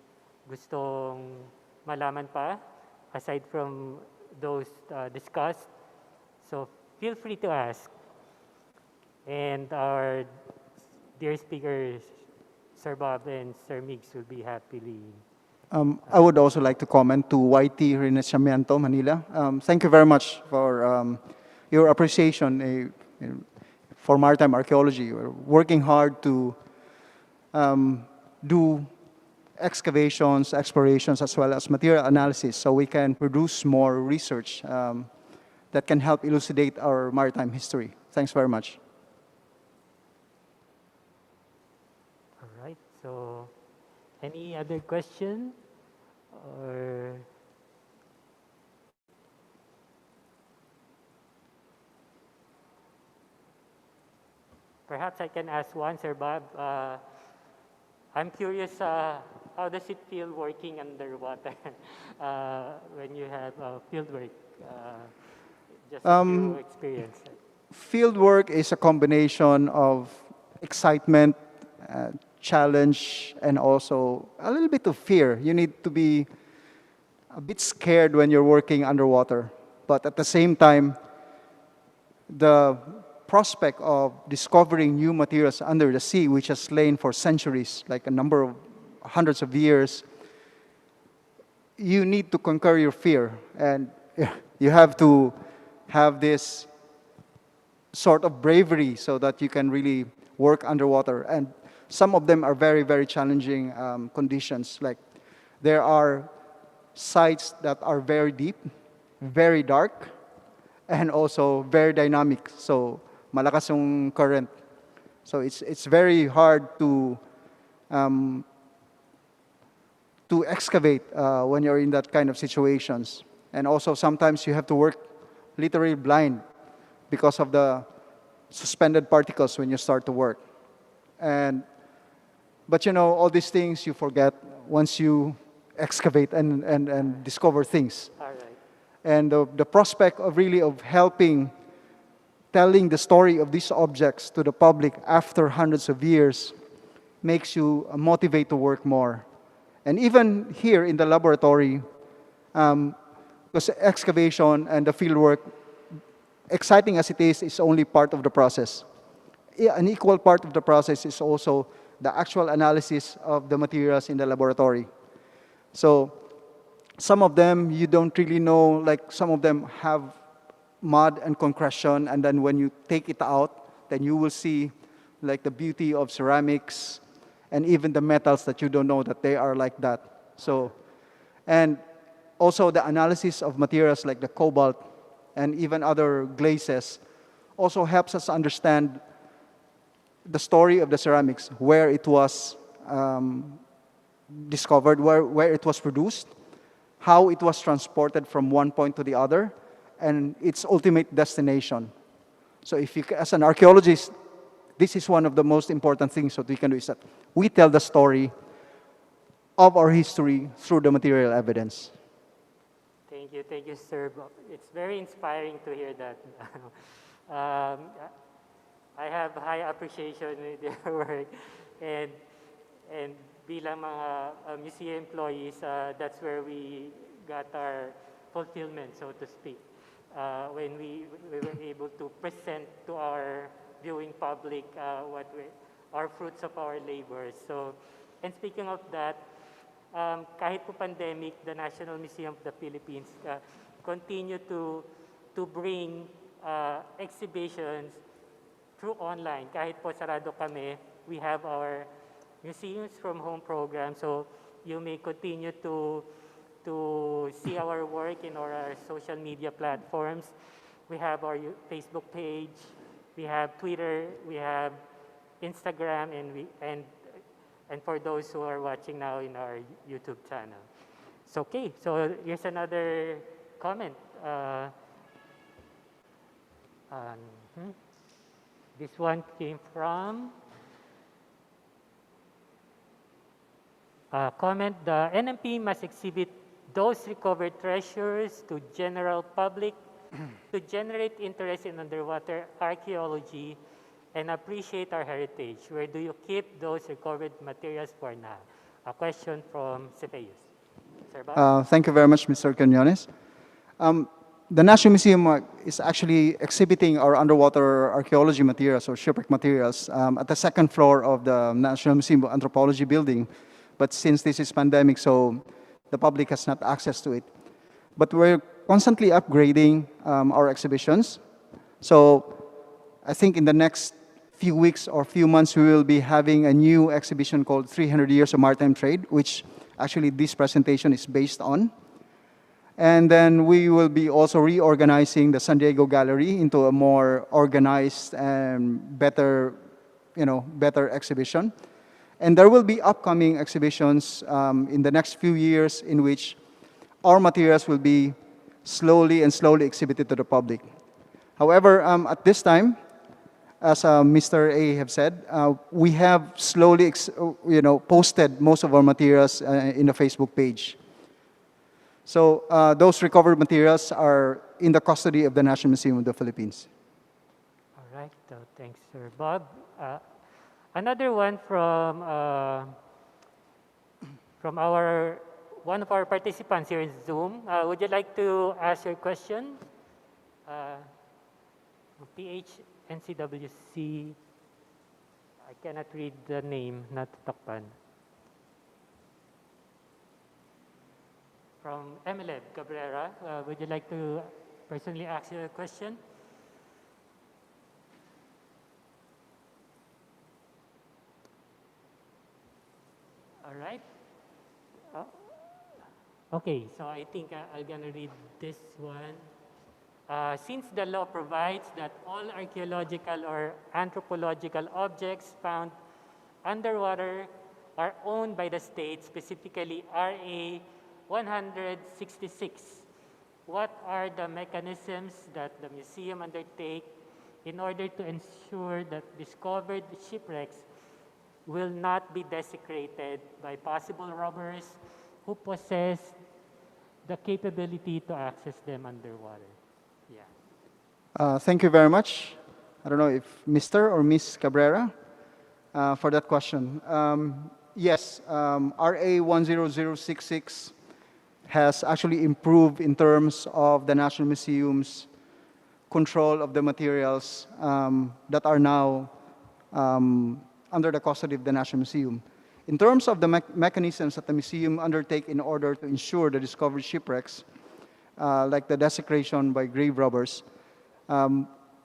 gustong malaman pa aside from those discussed. So feel free to ask. And our dear speakers, Sir Bob and Sir Migs, will be happily. I would also like to comment to YT Renacimiento Manila. Thank you very much for your appreciation for maritime archaeology. We're working hard to do excavations, explorations, as well as material analysis, so we can produce more research that can help elucidate our maritime history. Thanks very much. All right. So, any other question? Or perhaps I can ask one, Sir Bob. I'm curious, how does it feel working underwater when you have field work? Just a few experience. Field work is a combination of excitement, challenge, and also a little bit of fear. You need to be a bit scared when you're working underwater, but at the same time, the prospect of discovering new materials under the sea, which has lain for centuries, like a number of hundreds of years, you need to conquer your fear, and you have to have this sort of bravery so that you can really work underwater. And some of them are very, very challenging conditions. Like there are sites that are very deep, very dark, and also very dynamic. So malakas yung current. So it's very hard to excavate when you're in that kind of situations. And also sometimes you have to work literally blind because of the suspended particles when you start to work. But you know, all these things you forget once you excavate and discover things. All right. And the prospect of really of helping telling the story of these objects to the public after hundreds of years makes you motivate to work more. And even here in the laboratory, because excavation and the field work, exciting as it is only part of the process. An equal part of the process is also the actual analysis of the materials in the laboratory. So some of them you don't really know, like some of them have mud and concretion, and then when you take it out, then you will see like the beauty of ceramics and even the metals that you don't know that they are like that. So, and also the analysis of materials like the cobalt and even other glazes also helps us understand the story of the ceramics, where it was discovered, where it was produced, how it was transported from one point to the other, and its ultimate destination. So if you, as an archaeologist, this is one of the most important things that we can do, is that we tell the story of our history through the material evidence. Thank you, sir. It's very inspiring to hear that. I have high appreciation with your work, and bilang mga museum employees, that's where we got our fulfillment, so to speak, when we were able to present to our viewing public our fruits of our labors. So, and speaking of that, kahit po pandemic, the National Museum of the Philippines continue to bring exhibitions through online. Kahit po sarado kami, we have our Museums from Home program, so you may continue to see our work in our social media platforms. We have our Facebook page, we have Twitter, we have Instagram, and for those who are watching now in our YouTube channel. So, okay, so here's another comment. This one came from comment, the NMP must exhibit those recovered treasures to general public to generate interest in underwater archaeology and appreciate our heritage. Where do you keep those recovered materials for now? A question from Cepheus. Sir Bob? Thank you very much, Mr. Quinones. The National Museum is actually exhibiting our underwater archaeology materials or shipwreck materials at the second floor of the National Museum of Anthropology building. But since this is pandemic, so the public has not access to it. But we're constantly upgrading our exhibitions. So I think in the next few weeks or few months, we will be having a new exhibition called 300 Years of Maritime Trade, which actually this presentation is based on. And then we will be also reorganizing the San Diego Gallery into a more organized and better, better exhibition. And there will be upcoming exhibitions in the next few years in which our materials will be slowly exhibited to the public. However, at this time, as Mr. A have said, we have slowly, posted most of our materials in the Facebook page. So those recovered materials are in the custody of the National Museum of the Philippines. All right, thanks, Sir Bob. Another one from one of our participants here in Zoom. Would you like to ask your question? PHNCWC, I cannot read the name, not Takpan. From MLEB Cabrera, would you like to personally ask your question? All right. Okay, so I think I'm going to read this one. Since the law provides that all archaeological or anthropological objects found underwater are owned by the state, specifically RA 166, what are the mechanisms that the museum undertake in order to ensure that discovered shipwrecks will not be desecrated by possible robbers who possess the capability to access them underwater? Yeah. Thank you very much. I don't know if Mr. or Miss Cabrera for that question. Yes, RA 10066 has actually improved in terms of the National Museum's control of the materials that are now under the custody of the National Museum. In terms of the mechanisms that the museum undertake in order to ensure the discovered shipwrecks, like the desecration by grave robbers,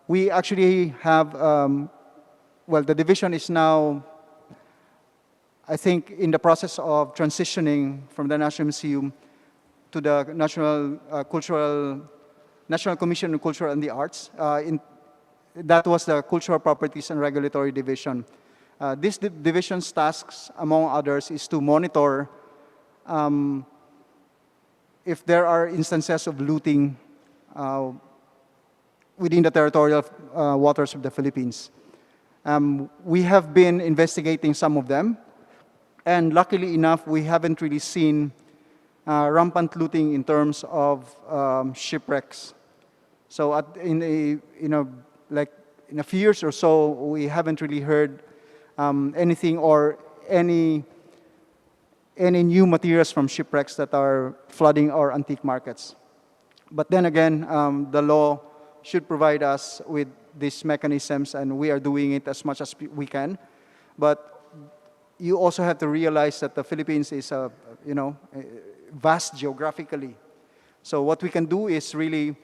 we actually have, the division is now, I think, in the process of transitioning from the National Museum to the National Commission on Culture and the Arts. That was the Cultural Properties and Regulatory Division. This division's tasks, among others, is to monitor if there are instances of looting within the territorial waters of the Philippines. We have been investigating some of them, and luckily enough, we haven't really seen rampant looting in terms of shipwrecks. So in a few years or so, we haven't really heard anything or any new materials from shipwrecks that are flooding our antique markets. But then again, the law should provide us with these mechanisms, and we are doing it as much as we can. But you also have to realize that the Philippines is vast geographically. So what we can do is really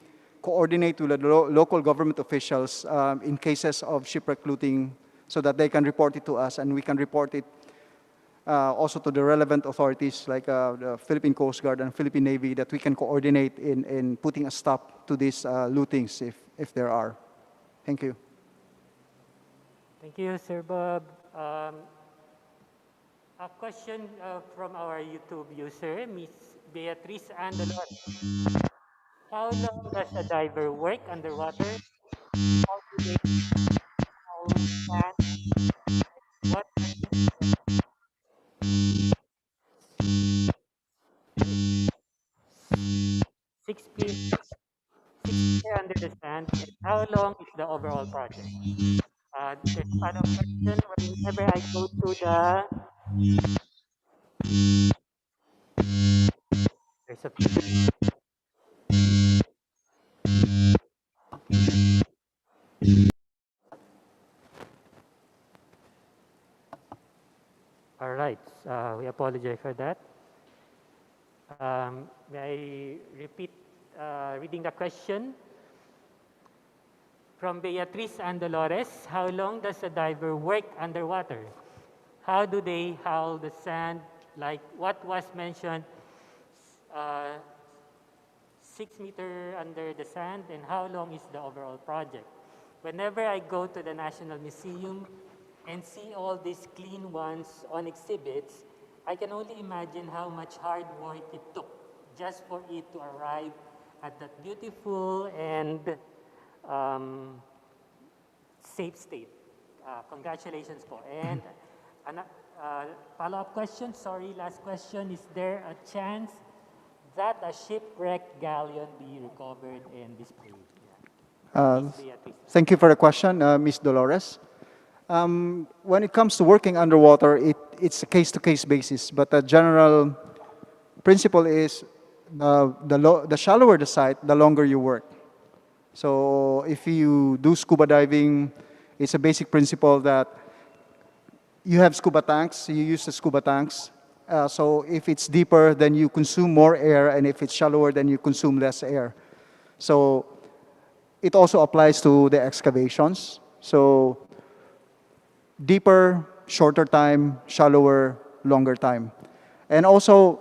coordinate with the local government officials in cases of shipwreck looting so that they can report it to us, and we can report it also to the relevant authorities like the Philippine Coast Guard and Philippine Navy, that we can coordinate in putting a stop to these lootings if there are. Thank you. Thank you, Sir Bob. A question from our YouTube user, Miss Beatrice Andalon. How long does a diver work underwater? How do they hold stand? What six feet under the sand? And how long is the overall project? There's a follow-up question. Whenever I go to there's a all right. We apologize for that. May I repeat reading the question? from Beatriz and Dolores, how long does a diver work underwater? How do they haul the sand, like what was mentioned, 6 meters under the sand, and how long is the overall project? Whenever I go to the National Museum and see all these clean ones on exhibits, I can only imagine how much hard work it took just for it to arrive at that beautiful and safe state. Congratulations po. And follow-up question, sorry, last question. Is there a chance that a shipwrecked galleon be recovered and displayed? Thank you for the question, Ms. Dolores. When it comes to working underwater, it's a case-to-case basis, but the general principle is the shallower the site, the longer you work. So if you do scuba diving, it's a basic principle that you have scuba tanks, you use the scuba tanks. So if it's deeper, then you consume more air, and if it's shallower, then you consume less air. So it also applies to the excavations. So deeper, shorter time, shallower, longer time. And also,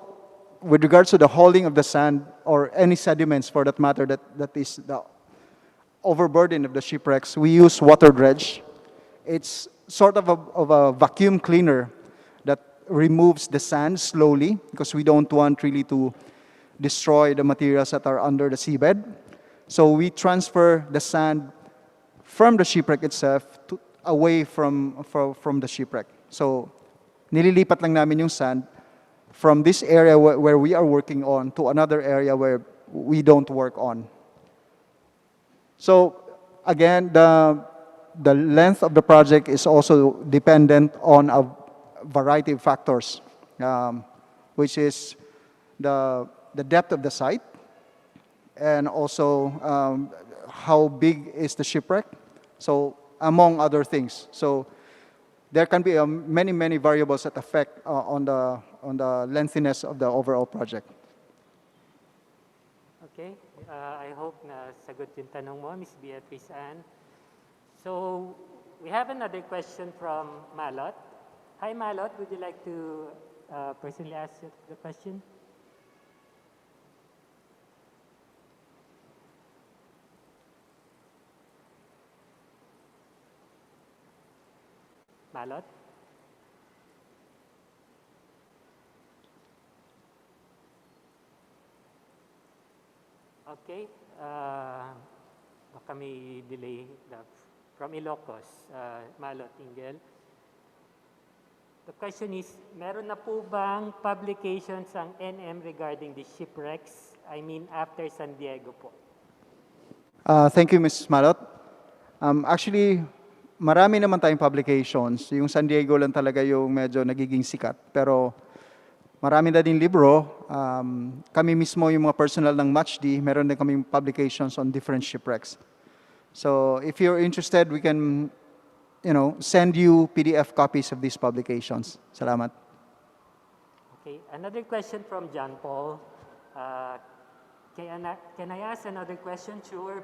with regards to the hauling of the sand or any sediments for that matter that is the overburden of the shipwrecks, we use water dredge. It's sort of a vacuum cleaner that removes the sand slowly because we don't want really to destroy the materials that are under the seabed. So we transfer the sand from the shipwreck itself away from the shipwreck. So nililipat lang namin yung sand from this area where we are working on to another area where we don't work on. So again, the length of the project is also dependent on a variety of factors, which is the depth of the site, and also how big is the shipwreck, so among other things. So there can be many variables that affect on the lengthiness of the overall project. Okay, I hope na sagot yung tanong mo, Ms. Beatrice Ann. So we have another question from Malot. Hi Malot, would you like to personally ask the question? Malot? Okay, baka may delay from Ilocos, Malot Ingel. The question is, meron na po bang publications ang NM regarding the shipwrecks? I mean, after San Diego po. Thank you, Ms. Malot. Actually, marami naman tayong publications. Yung San Diego lang talaga yung medyo nagiging sikat. Pero marami na din libro. Kami mismo, yung mga personal ng MatchD, meron din kaming publications on different shipwrecks. So if you're interested, we can send you PDF copies of these publications. Salamat. Okay, another question from John Paul. Can I ask another question? Sure.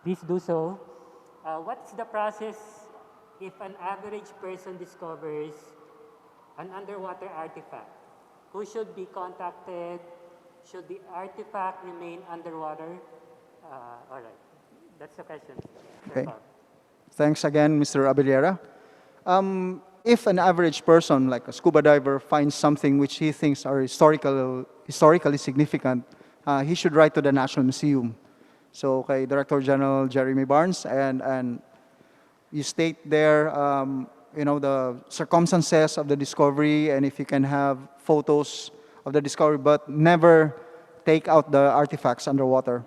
Please do so. What's the process if an average person discovers an underwater artifact? Who should be contacted? Should the artifact remain underwater? All right, that's the question. Okay. Thanks again, Mr. Abellera. If an average person, like a scuba diver, finds something which he thinks are historically significant, he should write to the National Museum. So, kay Director General Jeremy Barnes, and you state there, the circumstances of the discovery, and if you can have photos of the discovery, but never take out the artifacts underwater.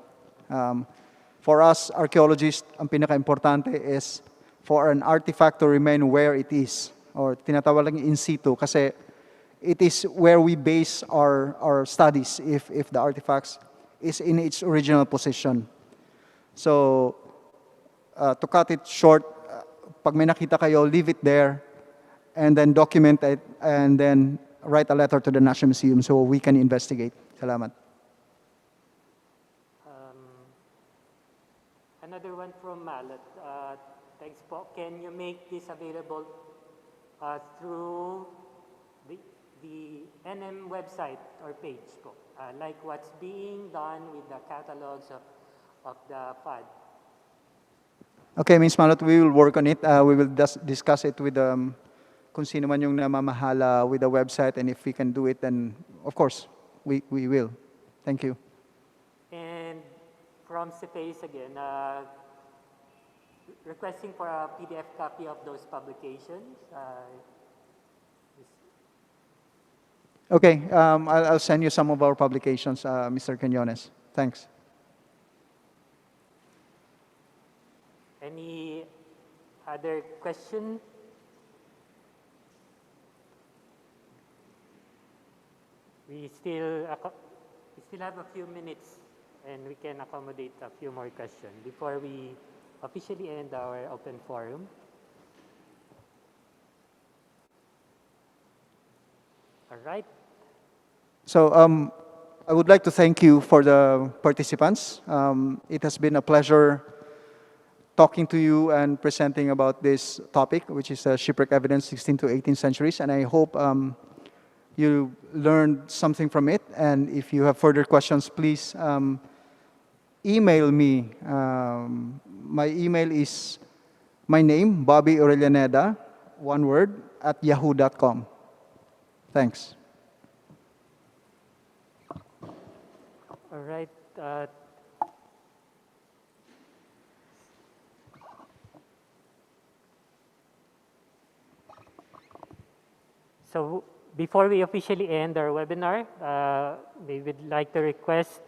For us, archaeologists, ang pinaka-importante is for an artifact to remain where it is, or tinatawag lang in situ, kasi it is where we base our studies if the artifacts is in its original position. So, to cut it short, pag may nakita kayo, leave it there, and then document it, and then write a letter to the National Museum so we can investigate. Salamat. another one from Mallet. Thanks po. Can you make this available through the NM website or page po? Like what's being done with the catalogs of the FAD. Okay, Ms. Malot, we will work on it. We will discuss it with kung sino man yung namamahala with the website, and if we can do it, then of course, we will. Thank you. And from CPACE again, requesting for a PDF copy of those publications. Okay, I'll send you some of our publications, Mr. Quinones. Thanks. Any other question? We still have a few minutes, and we can accommodate a few more questions before we officially end our open forum. All right. So I would like to thank you for the participants. It has been a pleasure talking to you and presenting about this topic, which is shipwreck evidence 16th to 18th centuries. And I hope you learned something from it. And if you have further questions, please email me. My email is my name, Bobby Aurelianeda, one word, @yahoo.com. Thanks. All right. So before we officially end our webinar, we would like to request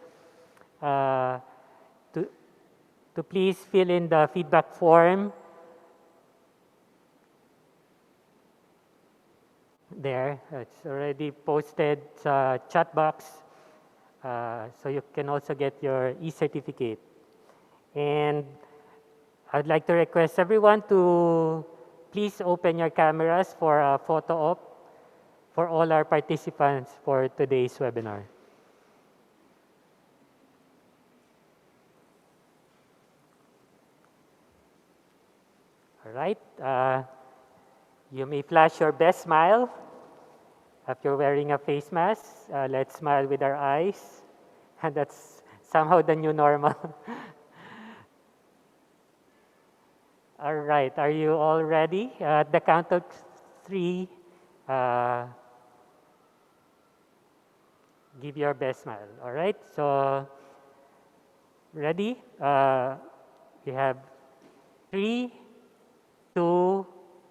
to please fill in the feedback form there. It's already posted sa chat box, so you can also get your e-certificate. And I'd like to request everyone to please open your cameras for a photo op for all our participants for today's webinar. All right. You may flash your best smile. If you're wearing a face mask, let's smile with our eyes. And that's somehow the new normal. All right. Are you all ready? At the count of 3, give your best smile. All right. So, ready? We have 3, 2,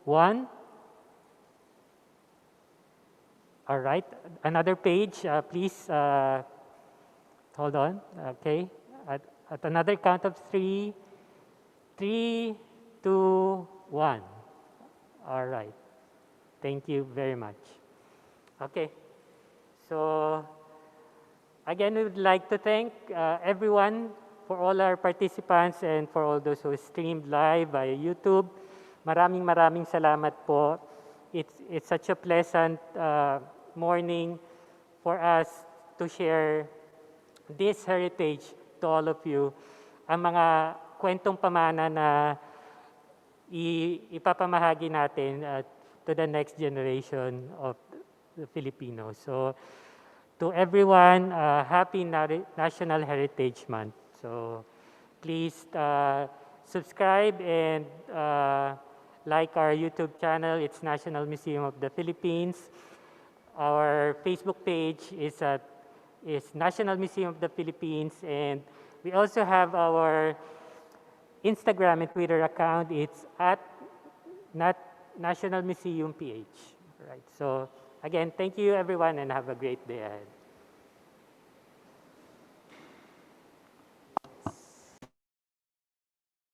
1. All right. Another page, please. Hold on. Okay. At another count of 3, 3, 2, 1. All right. Thank you very much. Okay. So, again, we would like to thank everyone, for all our participants and for all those who streamed live via YouTube. Maraming salamat po. It's such a pleasant morning for us to share this heritage to all of you. Ang mga kwentong pamana na ipapamahagi natin to the next generation of the Filipinos. So, to everyone, happy National Heritage Month. So, please subscribe and like our YouTube channel. It's National Museum of the Philippines. Our Facebook page is National Museum of the Philippines, and we also have our Instagram and Twitter account. It's @National Museum PH. Right. So again, thank you everyone, and have a great day ahead.